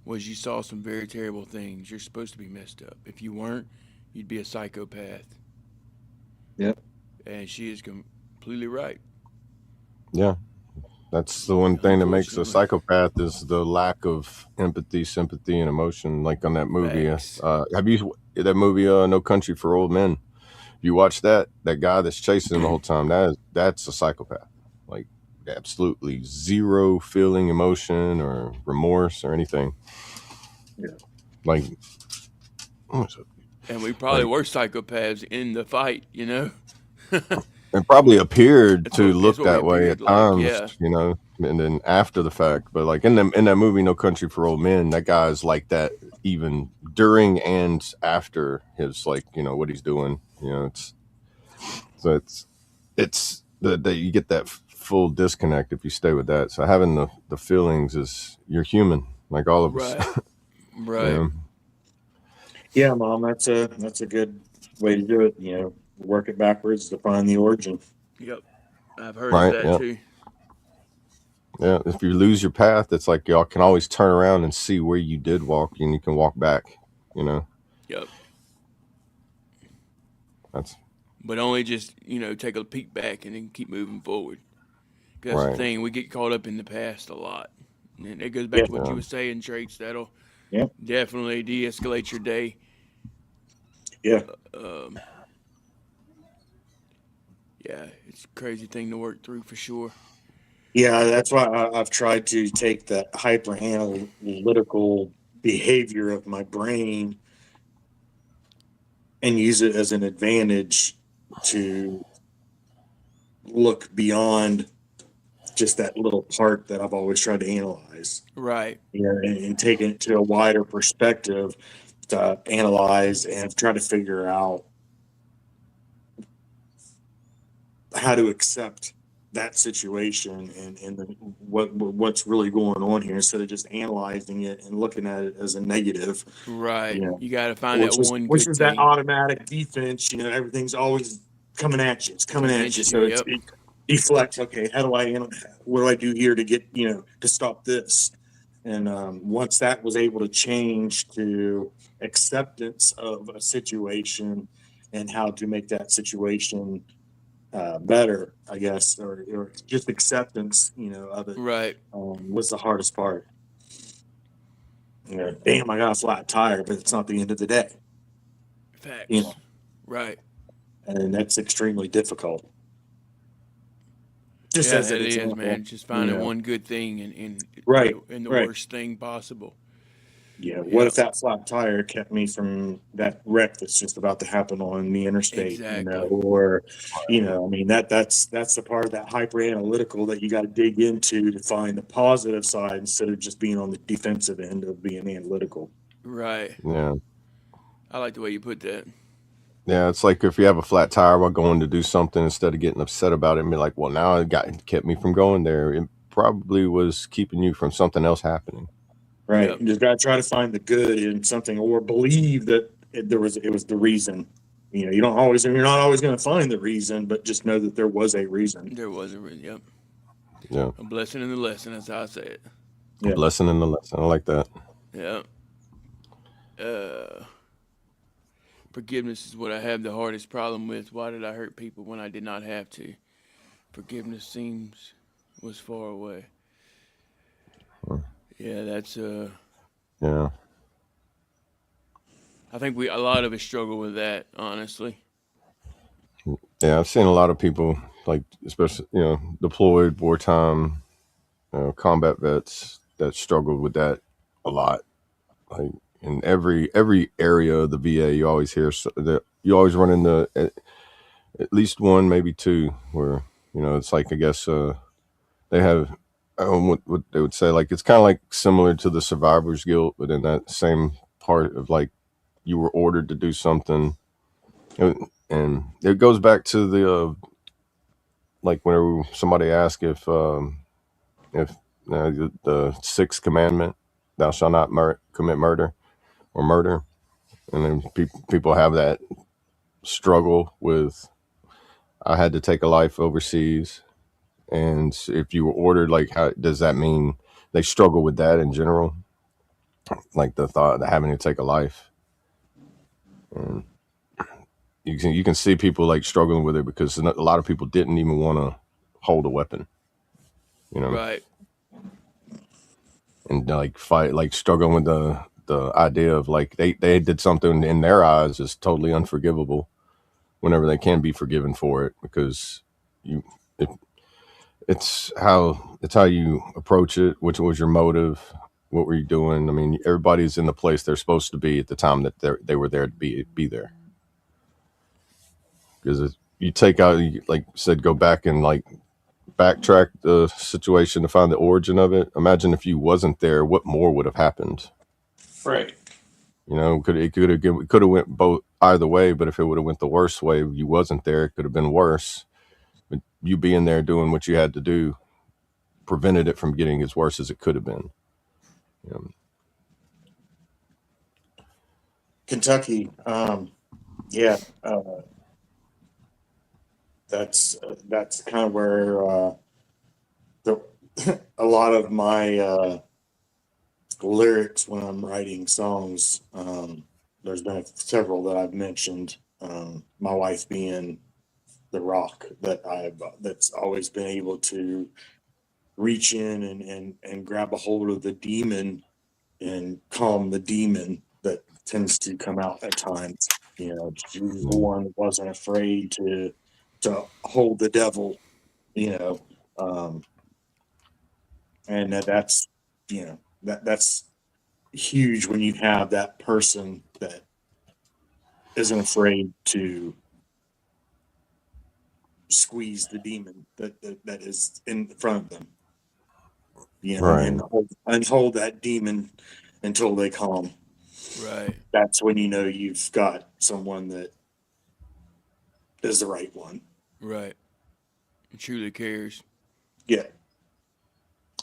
was, "You saw some very terrible things. You're supposed to be messed up. If you weren't, you'd be a psychopath." Yep. And she is completely right. Yeah. That's the one thing that makes a Unfortunately. psychopath is the lack of empathy, sympathy, and emotion. Like on that movie, Facts. have you that movie, No Country for Old Men? You watch that guy that's chasing him the whole time. That's a psychopath. Like absolutely zero feeling, emotion, or remorse or anything. Yeah. Like, And we probably like were psychopaths in the fight, you know? it probably appeared to It's look what we that way appeared at like, times, yeah. and then after the fact. But like in that movie, No Country for Old Men, that guy's like that even during and after his like what he's doing. It's that you get that full disconnect if you stay with that. So having the feelings is you're human, like all of us. Right. Right. Yeah, Yeah, Mom, that's a good way to do it. Work it backwards to find the origin. Yep. I've heard of right. that Yeah, too. yeah. If you lose your path, it's like y'all can always turn around and see where you did walk, and you can walk back. You know, Yep. that's But only just, take a peek back and then keep moving forward. 'Cause that's the right. thing. We get caught up in the past a lot. And it goes back Yeah. to what you Yeah, were saying, traits. That'll Yeah. definitely de escalate your day. Yeah. Um, yeah, it's a crazy thing to work through for sure. Yeah, that's why I've tried to take that hyper analytical behavior of my brain and use it as an advantage to look beyond just that little part that I've always tried to analyze. Right. And take it to a wider perspective to analyze and try to figure out how to accept that situation and what's really going on here, instead of just analyzing it and looking at it as a negative. Right. You know, You got to find that one which good is that thing. automatic defense. Everything's always coming at you. It's coming at you. So Yep. it deflects. Okay, what do I do here to get, to stop this? And once that was able to change to acceptance of a situation and how to make that situation better, I guess, or just acceptance, of it, Right. was the hardest part. Damn, I got a flat tire, but it's not the end of the day. Facts. Right. And that's extremely difficult. Just Yeah, as an it is, example, man. Just finding one good thing in Right, in the right. worst thing possible. What if that flat tire kept me from that wreck that's just about to happen on the interstate? Exactly. Or, I mean, that's the part of that hyper analytical that you got to dig into to find the positive side, instead of just being on the defensive end of being analytical. Right. Yeah. I like the way you put that. Yeah, it's like if you have a flat tire while going to do something, instead of getting upset about it and be like, well, now it kept me from going there. It probably was keeping you from something else happening. Right. Yep. You just got to try to find the good in something, or believe that it was the reason. You're not always going to find the reason, but just know that there was a reason. There was yep. Yeah. A blessing in the lesson, that's how I say it. A blessing in the lesson. I like that. Yeah. Forgiveness is what I have the hardest problem with. Why did I hurt people when I did not have to? Forgiveness was far away. Yeah, that's Yeah. I think a lot of us struggle with that, honestly. Yeah, I've seen a lot of people, like, especially, deployed, wartime, combat vets that struggled with that a lot. Like, in every area of the VA, you always hear that you always run into at least one, maybe two, where, it's like, I guess, they have, what they would say, like, it's kind of like similar to the survivor's guilt, but in that same part of, like, you were ordered to do something. And it goes back to the, like, whenever somebody asks if the sixth commandment, thou shalt not commit murder, and then people have that struggle with, I had to take a life overseas, and if you were ordered, like, how does that mean? They struggle with that in general, like the thought of having to take a life. And you can see people, like, struggling with it because a lot of people didn't even want to hold a weapon, Right. and, like, fight, like, struggling with the idea of, like, they did something in their eyes is totally unforgivable, whenever they can be forgiven for it, because it's how you approach it, which was your motive, what were you doing. I mean, everybody's in the place they're supposed to be at the time that they were there to be there. Because you take out, like you said, go back and, like, backtrack the situation to find the origin of it. Imagine if you wasn't there, what more would have happened? Right. It could have went both either way. But if it would have went the worst way, you wasn't there, it could have been worse. But you being there doing what you had to do prevented it from getting as worse as it could have been. Kentucky. That's kind of where a lot of my lyrics when I'm writing songs. There's been several that I've mentioned. My wife being the rock that's always been able to reach in and grab a hold of the demon and calm the demon that tends to come out at times. She was the one that wasn't afraid to hold the devil. And that's that's huge when you have that person that isn't afraid to squeeze the demon that is in front of them, Right. and hold that demon until they calm. Right. That's when you know you've got someone that is the right one. Right. It truly cares. Yeah.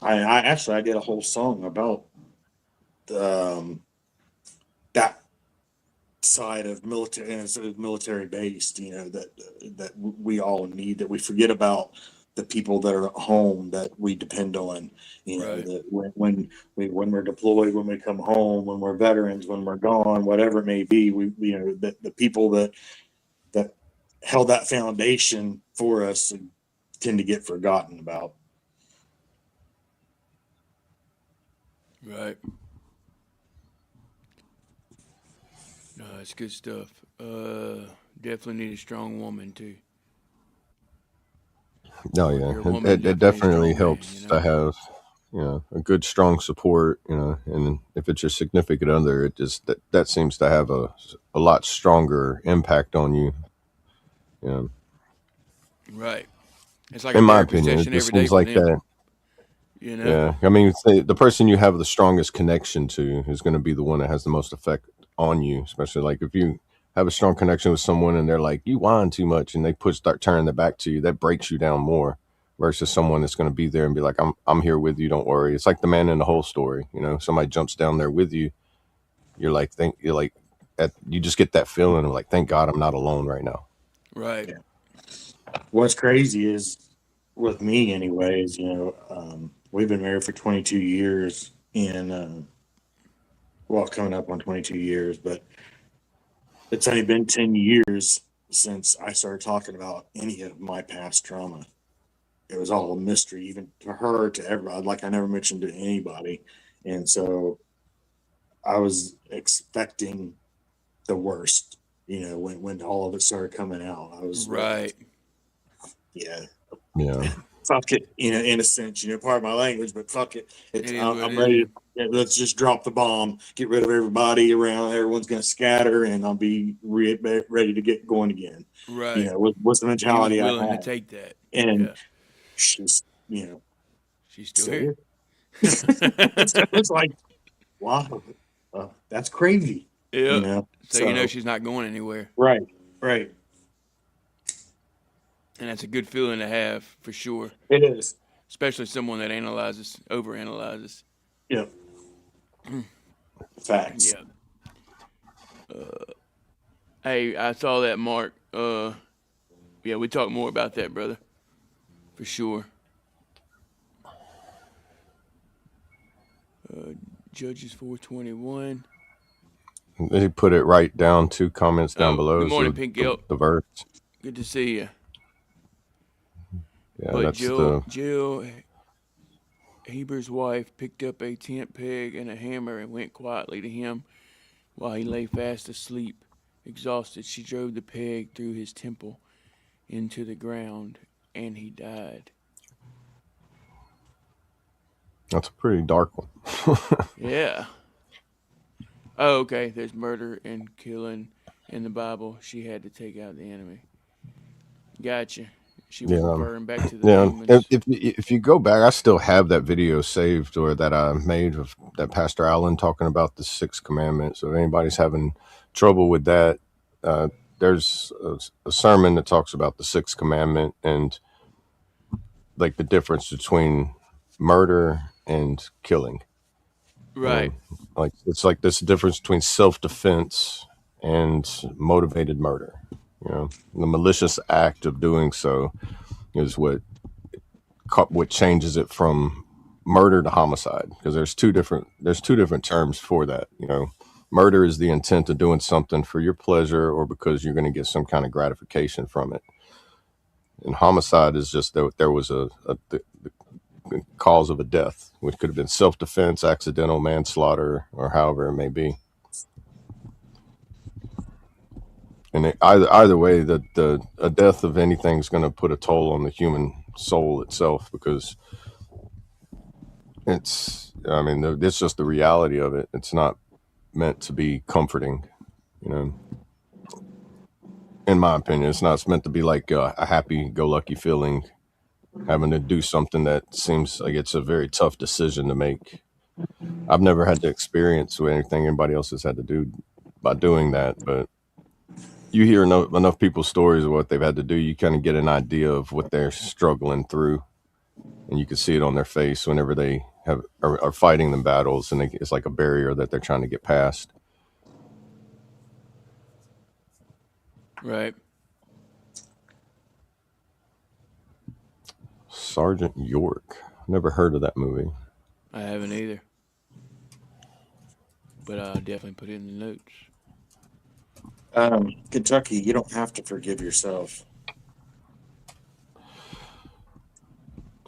I did a whole song about that side of military, and it's military based, that we all need, that we forget about the people that are at home that we depend on, Right. that when we're deployed, when we come home, when we're veterans, when we're gone, whatever it may be, the people that held that foundation for us tend to get forgotten about. Right. No, it's good stuff. Definitely need a strong woman too. No, Or yeah, your woman it definitely a definitely strong man. helps to have, a good strong support, and if it's your significant other, it just that seems to have a lot stronger impact on you. You know, Right. It's like a in my therapy opinion, it session just every day seems for like them. that. You know. Yeah, I mean, say the person you have the strongest connection to is going to be the one that has the most effect on you. Especially like if you have a strong connection with someone and they're like, you whine too much, and they start turning their back to you, that breaks you down more. Versus someone that's going to be there and be like, I'm here with you, don't worry. It's like the man in the whole story. Somebody jumps down there with you. You're like, you just get that feeling of like, thank God I'm not alone right now. Right. Yeah. What's crazy is, with me anyways, we've been married for 22 years, and well, coming up on 22 years, but it's only been 10 years since I started talking about any of my past trauma. It was all a mystery, even to her, to everybody. Like, I never mentioned to anybody. And so I was expecting the worst, when all of it started coming out. I was ready. Right. Yeah. Yeah. Fuck it, in a sense, part of my language, but fuck it. It is what I'm it is. ready. Let's just drop the bomb, get rid of everybody around. Everyone's going to scatter, and I'll be ready to get going again. Right. Was the And you was mentality I willing to had. take that. And Yeah. she's, She's still still here. here. It's like, wow, that's crazy. Yep. So you know So she's not going anywhere. right, right, And that's a good feeling to have for sure. it is. Especially someone that overanalyzes. Yep, facts. Yeah. Hey, I saw that, Mark. Yeah, we talk more about that, brother. For sure. Judges 4:21. They put it right down, 2 comments down Oh, below good is morning, Pink Guilt. the verse. Good to see you. Yeah, But that's Jill, Heber's wife, picked up a tent peg and a hammer and went quietly to him while he lay fast asleep. Exhausted, she drove the peg through his temple into the ground, and he died. that's a pretty dark one. Yeah. Oh, okay. There's murder and killing in the Bible. She had to take out the enemy. Gotcha. She was Yeah. referring back to the Yeah, demons. if you go back, I still have that video saved or that I made of that Pastor Allen talking about the 6 commandments. So if anybody's having trouble with that, there's a sermon that talks about the 6 commandment and like the difference between murder and killing. Right. Like it's like this difference between self-defense and motivated murder. The malicious act of doing so is what changes it from murder to homicide, because there's two different terms for that. Murder is the intent of doing something for your pleasure or because you're going to get some kind of gratification from it, and homicide is just that there was the cause of a death, which could have been self-defense, accidental manslaughter, or however it may be. And either way, a death of anything is going to put a toll on the human soul itself, because it's just the reality of it. It's not meant to be comforting. in my opinion. It's not meant to be like a happy-go-lucky feeling, having to do something that seems like it's a very tough decision to make. I've never had to experience with anything anybody else has had to do by doing that, but you hear enough people's stories of what they've had to do, you kind of get an idea of what they're struggling through, and you can see it on their face whenever they are fighting the battles, and it's like a barrier that they're trying to get past. Right. Sergeant York. Never heard of that movie. I haven't either. But I'll definitely put it in the notes. Kentucky, you don't have to forgive yourself.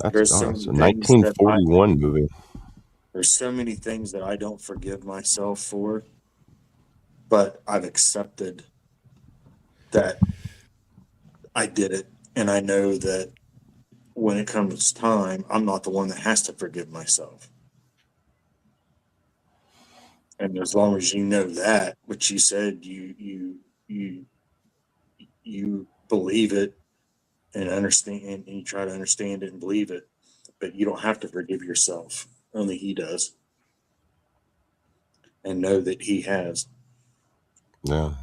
That's a 1941 movie. There's so many things that I don't forgive myself for, but I've accepted that I did it, and I know that when it comes time, I'm not the one that has to forgive myself. And as long as you know that, what you said, you believe it and understand, and you try to understand it and believe it, but you don't have to forgive yourself. Only he does, and know that he has. Yeah.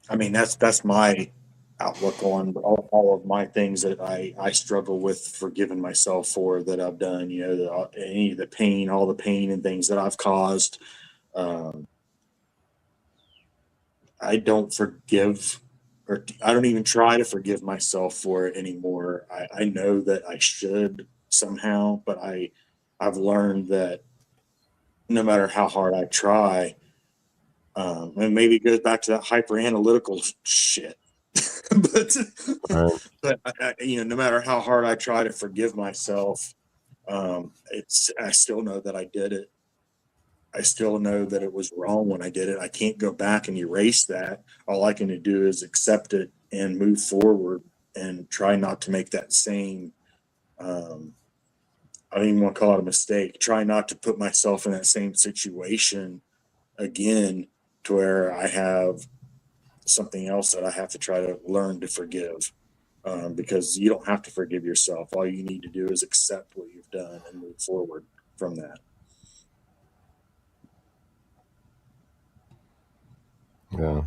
I mean, that's my outlook on all of my things that I struggle with forgiving myself for that I've done. You know, any of the pain, all the pain and things that I've caused. I don't forgive, or I don't even try to forgive myself for it anymore. I know that I should somehow, but I've learned that no matter how hard I try, and maybe it goes back to that hyper analytical shit. but Right. but no matter how hard I try to forgive myself, I still know that I did it. I still know that it was wrong when I did it. I can't go back and erase that. All I can do is accept it and move forward and try not to make that same. I don't even want to call it a mistake. Try not to put myself in that same situation again, to where I have something else that I have to try to learn to forgive. Because you don't have to forgive yourself. All you need to do is accept what you've done and move forward from that. Yeah.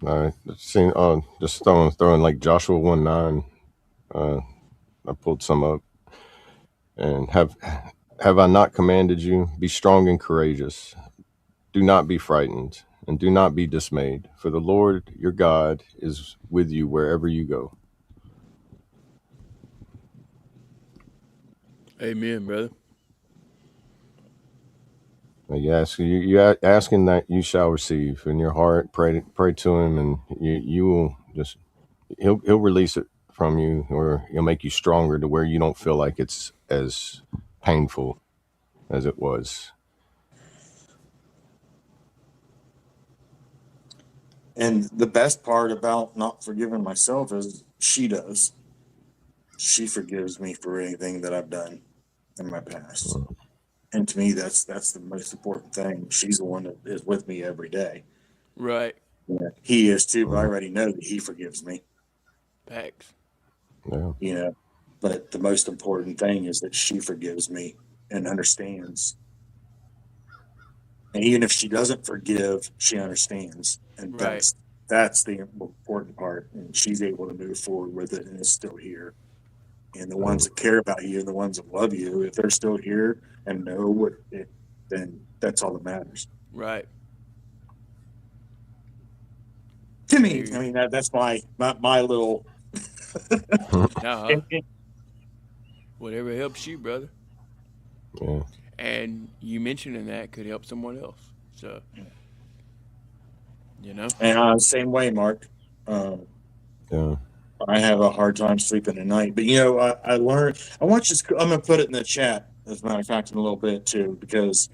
I seen just throwing like Joshua 1:9. I pulled some up, and have I not commanded you? Be strong and courageous. Do not be frightened, and do not be dismayed, for the Lord your God is with you wherever you go. Amen, brother. You asking that you shall receive in your heart. Pray to Him, and you will just He'll release it from you, or He'll make you stronger to where you don't feel like it's as painful as it was. And the best part about not forgiving myself is she does. She forgives me for anything that I've done in my past. And to me, that's the most important thing. She's the one that is with me every day. Right. Yeah. He is too, but I already know that he forgives me. Facts. Yeah. But the most important thing is that she forgives me and understands. And even if she doesn't forgive, she understands. And Right. that's the important part. And she's able to move forward with it and is still here. And the ones that care about you and the ones that love you, if they're still here and know what it, then that's all that matters. Right. To me, I mean, that's my little. Nah. Whatever helps you, brother. Yeah. And you mentioning that could help someone else. So, And same way, Mark. Yeah. I have a hard time sleeping at night. But I learned. I want you. I'm gonna put it in the chat, as a matter of fact, in a little bit too, because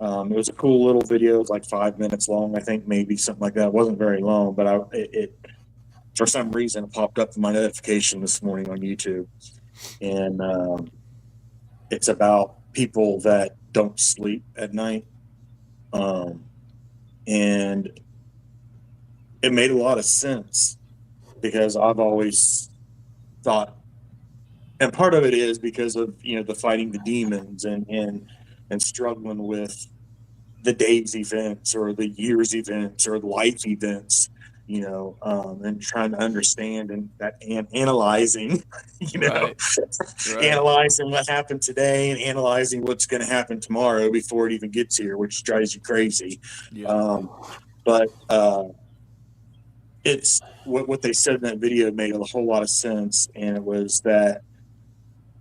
it was a cool little video. It was like 5 minutes long, I think, maybe something like that. It wasn't very long, but it for some reason it popped up in my notification this morning on YouTube, and it's about people that don't sleep at night, and it made a lot of sense because I've always thought, and part of it is because of, the fighting the demons and struggling with the day's events or the year's events or life events, and trying to understand and analyzing, Right. Right. analyzing what happened today and analyzing what's going to happen tomorrow before it even gets here, which drives you crazy. Yeah. But it's what they said in that video made a whole lot of sense, and it was that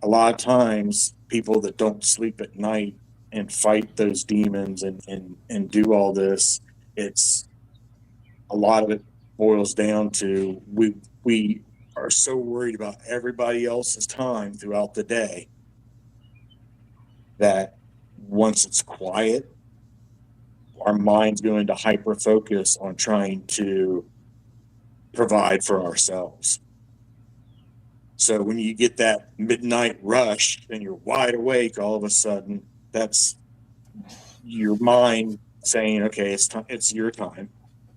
a lot of times people that don't sleep at night and fight those demons and do all this, it's a lot of it boils down to we are so worried about everybody else's time throughout the day that once it's quiet, our mind's going to hyper focus on trying to provide for ourselves. So when you get that midnight rush and you're wide awake all of a sudden, that's your mind saying, okay, it's your time.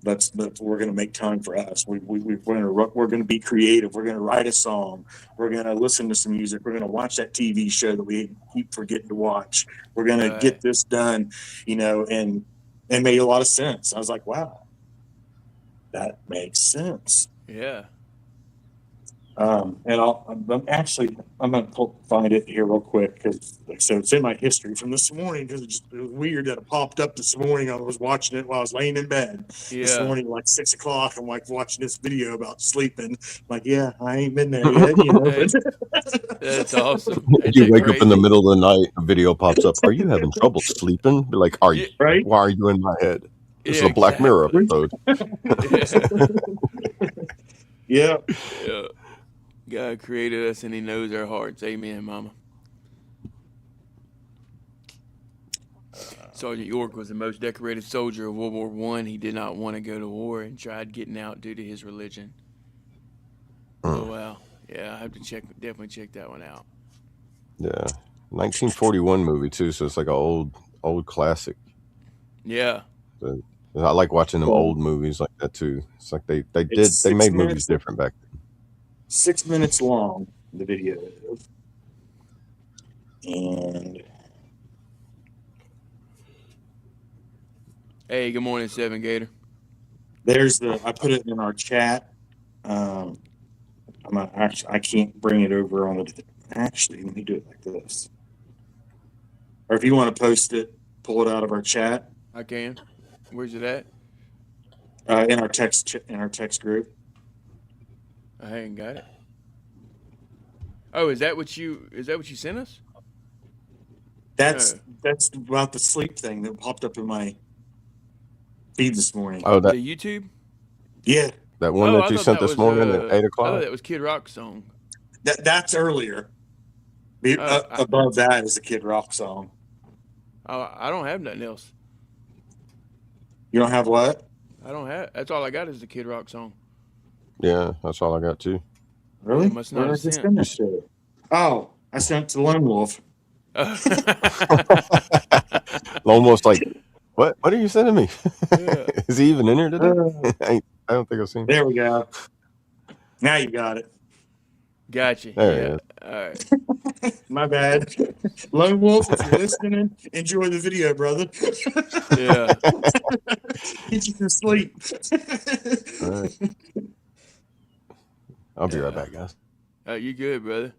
We're going to make time for us. We're going to be creative. We're going to write a song. We're going to listen to some music. We're going to watch that TV show that we keep forgetting to watch. We're going to get this done, and it made a lot of sense. I was like, wow, that makes sense. Yeah. And I'm going to find it here real quick because, so it's in my history from this morning because it was weird that it popped up this morning. I was watching it while I was laying in bed this morning, like 6 o'clock. I'm like watching this video about sleeping. I'm like, yeah, I ain't been there yet, That's awesome. You wake up in the middle of the night, a video pops up. Are you having trouble sleeping? Be like, are you? Right? Why are you in my head? This is a Black Mirror episode. Yeah. Yeah. God created us and he knows our hearts. Amen, Mama. Sergeant York was the most decorated soldier of World War I. He did not want to go to war and tried getting out due to his religion. Oh, wow. Yeah, I have to definitely check that one out. Yeah. 1941 movie, too, so it's like an old classic. Yeah. So I like watching them old movies like that, too. It's like they made movies different back then. 6 minutes long, the video is. And hey, good morning, Seven Gator. I put it in our chat. I can't bring it over on the. Actually, let me do it like this. Or if you want to post it, pull it out of our chat. I can. Where's it at? In our text group. I ain't got it. Oh, is that what you sent us? That's about the sleep thing that popped up in my feed this morning. Oh, the YouTube? Yeah. That one that you sent this morning at 8 o'clock? Oh, that was Kid Rock's song. That's earlier. Above that is the Kid Rock song. Oh, I don't have nothing else. You don't have what? I don't have. That's all I got is the Kid Rock song. Yeah, that's all I got too. Really? Yeah, must not have sent. Oh, I sent it to Lone Wolf. Lone Wolf's like, what are you sending me? Yeah. Is he even in here today? I don't think I've seen him. There we go. Now you got it. Gotcha. There All right. My bad. Lone Wolf, if you're listening, enjoy the video, brother. Yeah. Get you some sleep. All right. I'll be right back, guys. You good, brother?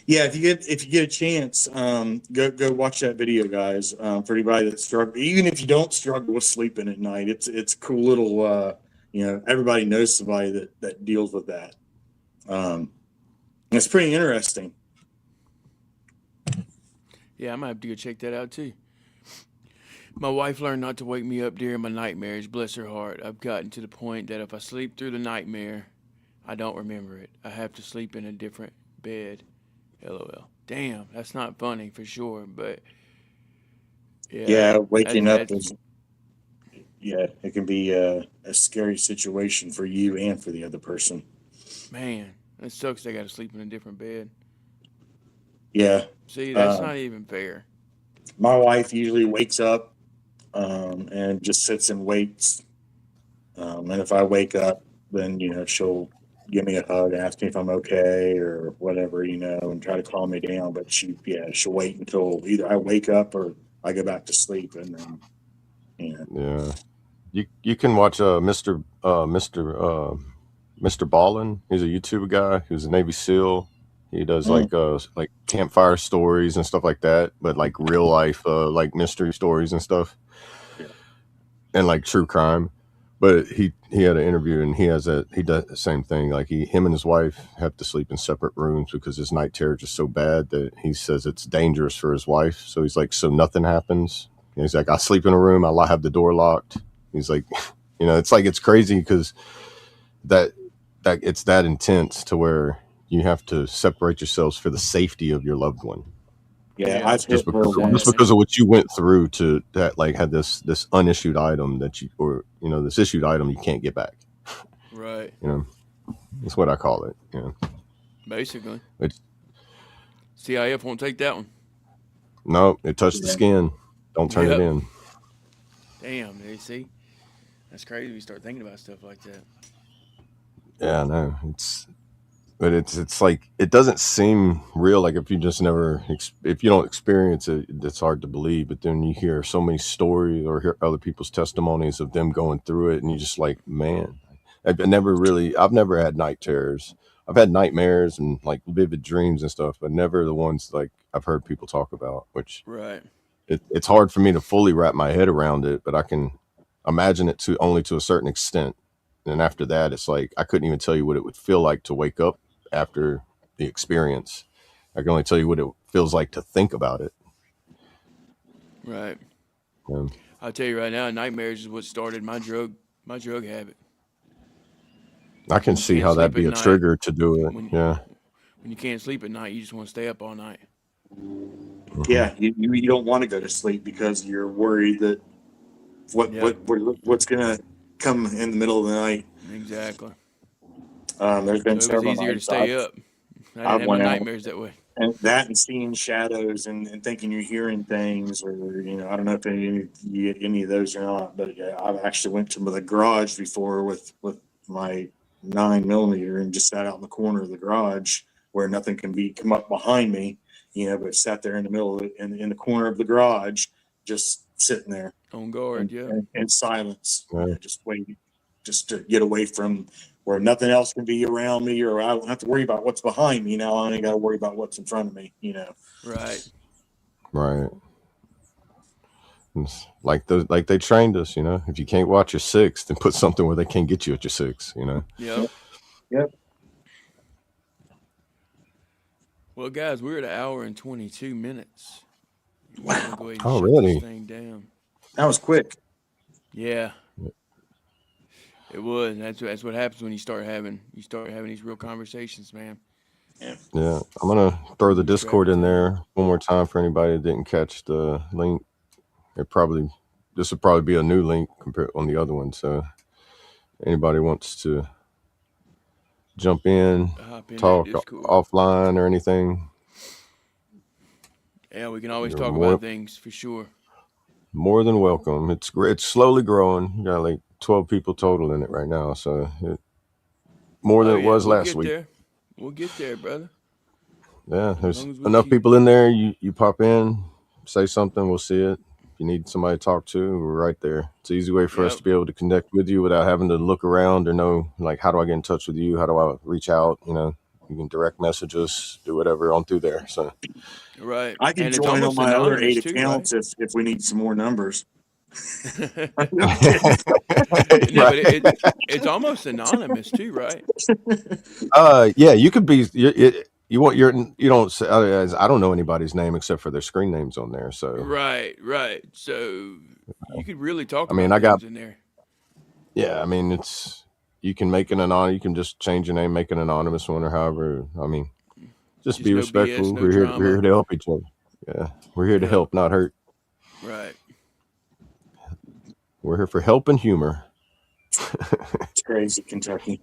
Yeah, if you get a chance, go watch that video, guys. For anybody that struggles, even if you don't struggle with sleeping at night, it's a cool little. Everybody knows somebody that deals with that. It's pretty interesting. Yeah, I might have to go check that out too. My wife learned not to wake me up during my nightmares, bless her heart. I've gotten to the point that if I sleep through the nightmare, I don't remember it. I have to sleep in a different bed. LOL. Damn, that's not funny for sure, but yeah, waking up is it can be a scary situation for you and for the other person. Man, it sucks they got to sleep in a different bed. Yeah. See, that's not even fair. My wife usually wakes up and just sits and waits And if I wake up, then, she'll give me a hug, ask me if I'm okay or whatever, and try to calm me down. But she'll wait until either I wake up or I go back to sleep. And then, Yeah. You can watch Mr. Ballin. He's a YouTuber guy who's a Navy SEAL. He does Mm, like campfire stories and stuff like that, but like real life like mystery stories and stuff, yeah. and like true crime. But he had an interview, and he does the same thing. Like him and his wife have to sleep in separate rooms because his night terror is so bad that he says it's dangerous for his wife. So he's like, so nothing happens. And he's like, I sleep in a room, I have the door locked. He's like, it's crazy because that it's that intense to where you have to separate yourselves for the safety of your loved one, Yeah, Yeah, I've hit just her same, just once. man. because of what you went through to that, like, had this unissued item that this issued item you can't get back. Right. That's what I call it. Basically, It's CIF won't take that one. no, it touched the Yeah. skin. Don't turn it Yep. in. Damn. You see, that's crazy. We start thinking about stuff like that. Yeah, no, it's like it doesn't seem real. Like if you just never if you don't experience it, it's hard to believe. But then you hear so many stories or hear other people's testimonies of them going through it, and you just like, man, I've never had night terrors. I've had nightmares and like vivid dreams and stuff, but never the ones like I've heard people talk about. Which Right. it's hard for me to fully wrap my head around it, but I can imagine it to only to a certain extent. And after that, it's like I couldn't even tell you what it would feel like to wake up after the experience. I can only tell you what it feels like to think about it. Right. Um, I'll tell you right now, nightmares is what started my drug habit. I When can you see can't how that'd sleep at be a night, trigger to do it. when Yeah. when you can't sleep at night, you just want to stay up all night. Hmm. Yeah, you don't want to go to sleep because you're worried that Yep. what's gonna come in the middle of the night. Exactly. There's been So it was several easier to nights stay up. I didn't I've have no went out nightmares that way. and that and seeing shadows and thinking you're hearing things, or I don't know if any of those or not, but yeah, I've actually went to the garage before with my 9 millimeter and just sat out in the corner of the garage where nothing can come up behind me, but sat there in the middle of in the corner of the garage, just sitting there On guard. Yeah. in silence, Yeah. just waiting, just to get away from where nothing else can be around me, or I don't have to worry about what's behind me. Now I only got to worry about what's in front of me. Right. Right. It's like they trained us. If you can't watch your six, then put something where they can't get you at your six. Yep. Yep. Well, guys, we're at an hour and 22 minutes. You might want to Wow, go ahead and Oh, shut this really? thing down. that was quick. Yeah, it was. That's what happens when you start having these real conversations, man. Yeah. Yeah. I'm gonna throw the Lose track Discord of in time. there one more time for anybody that didn't catch the link. This would probably be a new link compared on the other one. So anybody wants to jump in, Hop in that talk Discord. offline or anything, Yeah, we can always you're talk about things for sure. more than welcome. It's great. It's slowly growing. We got like 12 people total in it right now, so more Oh than it yeah, was we'll last get week. there. We'll get there, brother. Yeah, As there's long as we enough keep. people in there. You pop in, say something, we'll see it. If you need somebody to talk to, we're right there. It's an easy way for us Yep. to be able to connect with you without having to look around or know, like, how do I get in touch with you? How do I reach out? You can direct message us, do whatever on through there. So Right. I could And it's join on almost my other anonymous eight too, right? accounts if we need some more numbers. I'm kidding. No, but right. it's almost anonymous too, right? Yeah, you could be. You want your. You don't. Say, I don't know anybody's name except for their screen names on there. So Right, right. So you could really talk I mean, about I got. things in there. Yeah, I mean, it's. You can make an You can just change your name, make an anonymous one, or however. I mean, just Just be no BS, respectful. no We're here drama. to help each other. Yeah, we're here to Yep. help, not hurt. Right. We're here for help and humor. It's crazy, Kentucky.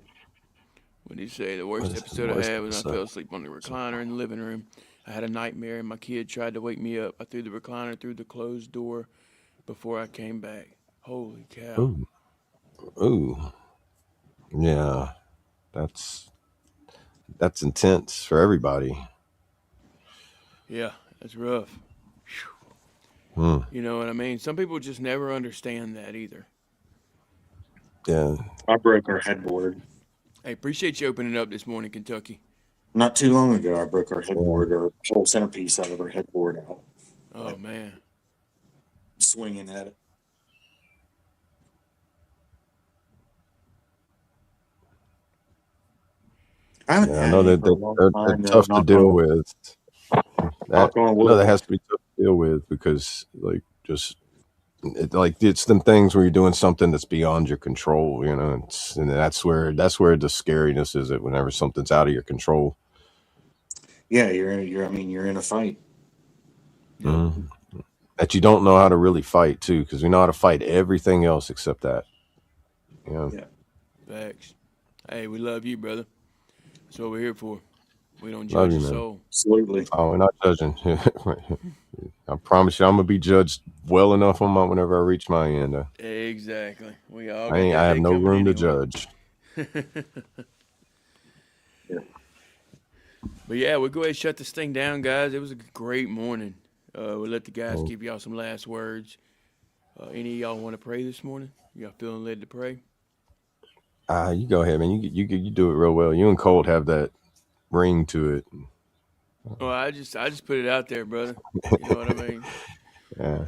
What do you say? The What worst is the episode I worst had was I episode? fell asleep on the recliner in the living room. I had a nightmare and my kid tried to wake me up. I threw the recliner through the closed door before I came back. Holy cow. Ooh, Ooh, yeah, that's intense for everybody. Yeah, that's rough. Hmm. You know what I mean? Some people just never understand that either. Yeah, I broke our headboard Hey, appreciate you opening up this morning, Kentucky. not too long ago. I broke our yeah, headboard, our whole centerpiece out of our headboard out, Oh like man. swinging at it. I haven't yeah. I had know any that for a long they're time though. tough to deal with. That Knock on I know that wood. has to be tough to deal with because like just it's them things where you're doing something that's beyond your control. And that's where the scariness is. It whenever something's out of your control. Yeah, I mean, you're in a fight. Yep. Mhm. That you don't know how to really fight too, because we know how to fight everything else except that. Yeah, Yeah. Facts. Hey, we love you, brother. That's what we're here for. We don't love judge you, a man. soul. Absolutely. Oh, we're not judging. I promise you, I'm gonna be judged well enough on my whenever I reach my end. Exactly. We all I got ain't. that I have day no coming room to anyway. judge. Yeah. But yeah, we'll go ahead and shut this thing down, guys. It was a great morning. We'll let the guys Well, give y'all some last words. Any of y'all want to pray this morning? Y'all feeling led to pray? you go ahead, man. You do it real well. You and Colt have that ring to it. Well, I just put it out there, brother. You know what I mean? Yeah,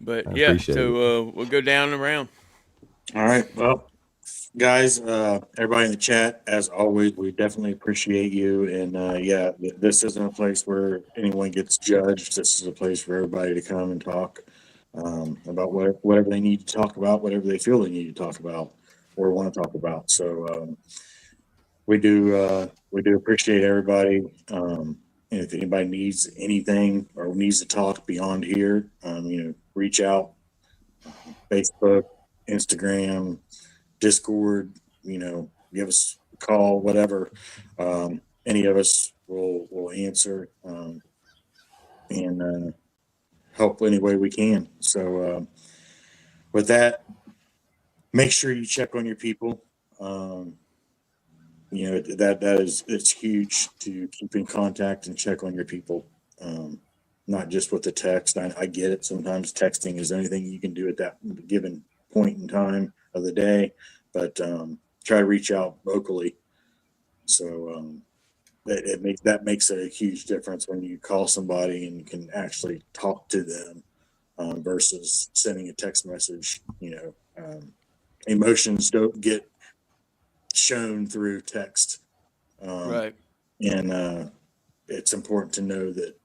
But I yeah, appreciate it. so we'll go down and around. All right. Well, guys, everybody in the chat, as always, we definitely appreciate you. And yeah, this isn't a place where anyone gets judged. This is a place for everybody to come and talk about whatever they need to talk about, whatever they feel they need to talk about or want to talk about. So we do appreciate everybody. And if anybody needs anything or needs to talk beyond here, reach out. Facebook, Instagram, Discord, give us a call, whatever. Any of us will answer and help any way we can. So with that, make sure you check on your people. That is it's huge to keep in contact and check on your people. Not just with the text. I get it. Sometimes texting is the only thing you can do at that given point in time of the day, but try to reach out vocally. So that makes a huge difference when you call somebody and you can actually talk to them versus sending a text message. Emotions don't get shown through text, um, Right. and it's important to know that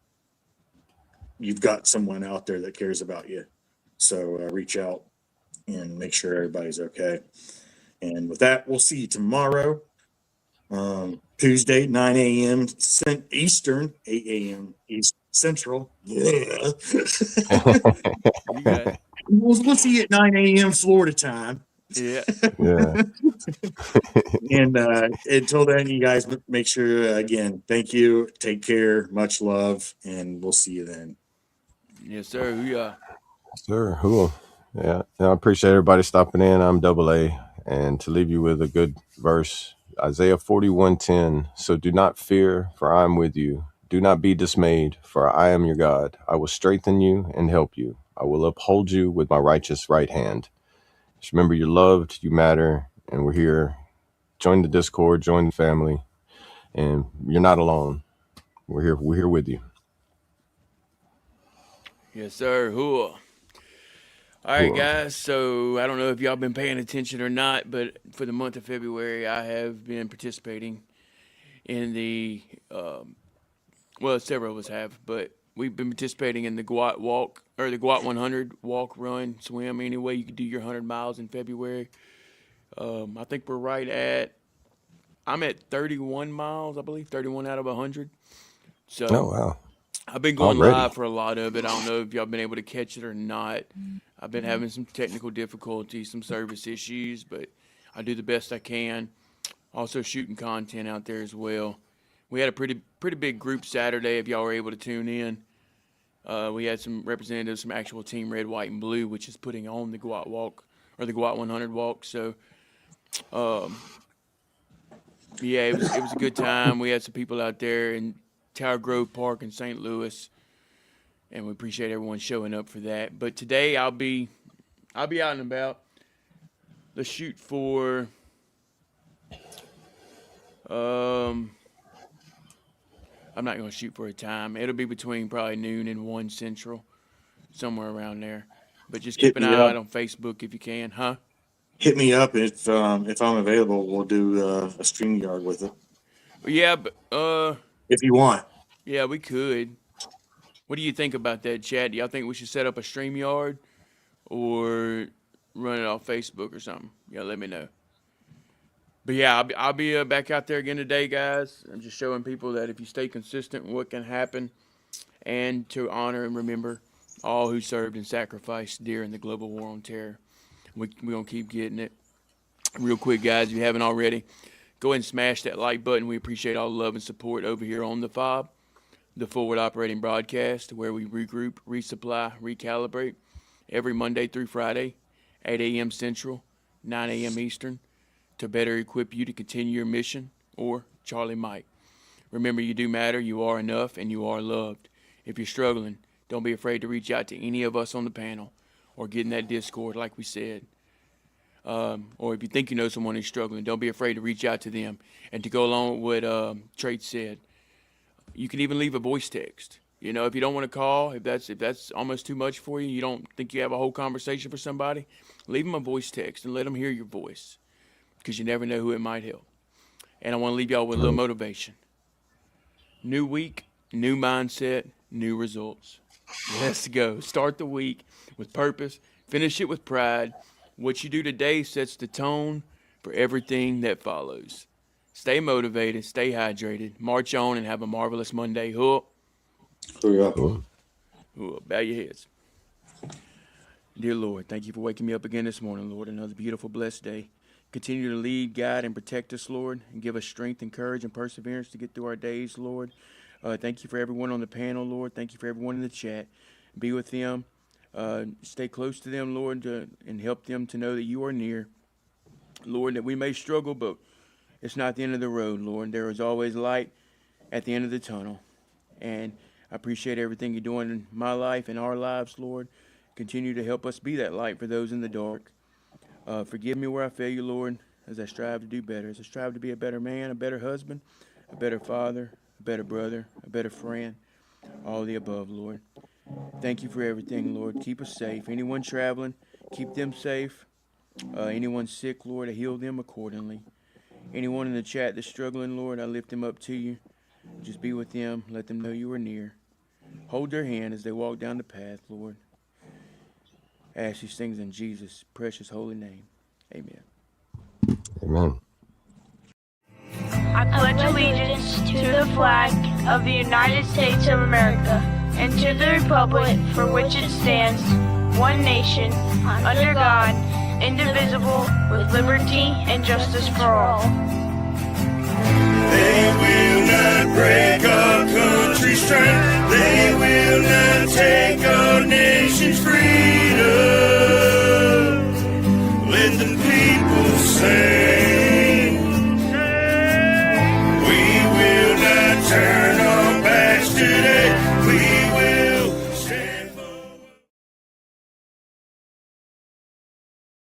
you've got someone out there that cares about you. So reach out and make sure everybody's okay. And with that, we'll see you tomorrow. Tuesday, 9 a.m. Eastern, 8 a.m. East Central. Yeah. You got it. we'll see you at 9 a.m. Florida time. Yeah. Yeah. And until then, you guys make sure, again, thank you. Take care. Much love. And we'll see you then. Yes, sir. Who y'all? Sure. Cool. Yeah. I appreciate everybody stopping in. I'm Double A, and to leave you with a good verse, Isaiah 41:10. So do not fear, for I am with you. Do not be dismayed, for I am your God. I will strengthen you and help you. I will uphold you with my righteous right hand. Just remember, you're loved, you matter, and we're here. Join the Discord, join the family, and you're not alone. We're here. We're here with you. Yes, sir. Who? All right, Cool. guys. So I don't know if y'all been paying attention or not, but for the month of February, I have been participating in the well, several of us have, but we've been participating in the GWAT walk or the GWAT 100 walk, run, swim. Any way you could do your 100 miles in February. I think we're right at. I'm at 31 miles, I believe, 31 out of 100. Oh So wow! I've been going Already. live for a lot of it. I don't know if y'all been able to catch it or not. I've been having some technical difficulties, some service issues, but I do the best I can. Also shooting content out there as well. We had a pretty big group Saturday. If y'all were able to tune in, we had some representatives from actual Team Red, White, and Blue, which is putting on the GWAT Walk or the GWAT 100 walk. So, yeah, it was a good time. We had some people out there in Tower Grove Park in St. Louis, and we appreciate everyone showing up for that. But today I'll be out and about. Let's shoot for I'm not going to shoot for a time. It'll be between probably noon and 1 Central, somewhere around there. But just keep an eye out on Facebook if you can, huh? Hit me up if I'm available. We'll do a StreamYard with it. Yeah, but if you want. Yeah, we could. What do you think about that, Chad? Do y'all think we should set up a StreamYard or run it off Facebook or something? Yeah, let me know. But yeah, I'll be back out there again today, guys. I'm just showing people that if you stay consistent, what can happen, and to honor and remember all who served and sacrificed during the global war on terror. We're going to keep getting it. Real quick, guys, if you haven't already, go ahead and smash that like button. We appreciate all the love and support over here on the F.O.B, the Forward Operating Broadcast, where we regroup, resupply, recalibrate every Monday through Friday, 8 a.m. Central, 9 a.m. Eastern, to better equip you to continue your mission, or Charlie Mike. Remember, you do matter, you are enough, and you are loved. If you're struggling, don't be afraid to reach out to any of us on the panel or get in that Discord like we said. Or if you think you know someone who's struggling, don't be afraid to reach out to them. And to go along with what Trade said, you can even leave a voice text. You know, if you don't want to call, if that's almost too much for you, you don't think you have a whole conversation for somebody, leave them a voice text and let them hear your voice, because you never know who it might help. And I want to leave y'all with a little motivation. New week, new mindset, new results. Let's go. Start the week with purpose. Finish it with pride. What you do today sets the tone for everything that follows. Stay motivated. Stay hydrated. March on and have a marvelous Monday. Hook. Cool. Bow your heads. Dear Lord, thank you for waking me up again this morning, Lord. Another beautiful, blessed day. Continue to lead, guide, and protect us, Lord, and give us strength and courage and perseverance to get through our days, Lord. Thank you for everyone on the panel, Lord. Thank you for everyone in the chat. Be with them. Stay close to them, Lord, and help them to know that you are near. Lord, that we may struggle, but it's not the end of the road, Lord. There is always light at the end of the tunnel. And I appreciate everything you're doing in my life and our lives, Lord. Continue to help us be that light for those in the dark. Forgive me where I fail you, Lord, as I strive to do better, as I strive to be a better man, a better husband, a better father, a better brother, a better friend, all the above, Lord. Thank you for everything, Lord. Keep us safe. Anyone traveling, keep them safe. Anyone sick, Lord, I heal them accordingly. Anyone in the chat that's struggling, Lord, I lift them up to you. Just be with them. Let them know you are near. Hold their hand as they walk down the path, Lord. I ask these things in Jesus' precious holy name. Amen. Amen. I pledge allegiance to the flag of the United States of America and to the republic for which it stands, one nation, under God, indivisible, with liberty and justice for all. They will not break our country's strength. They will not take our nation's free.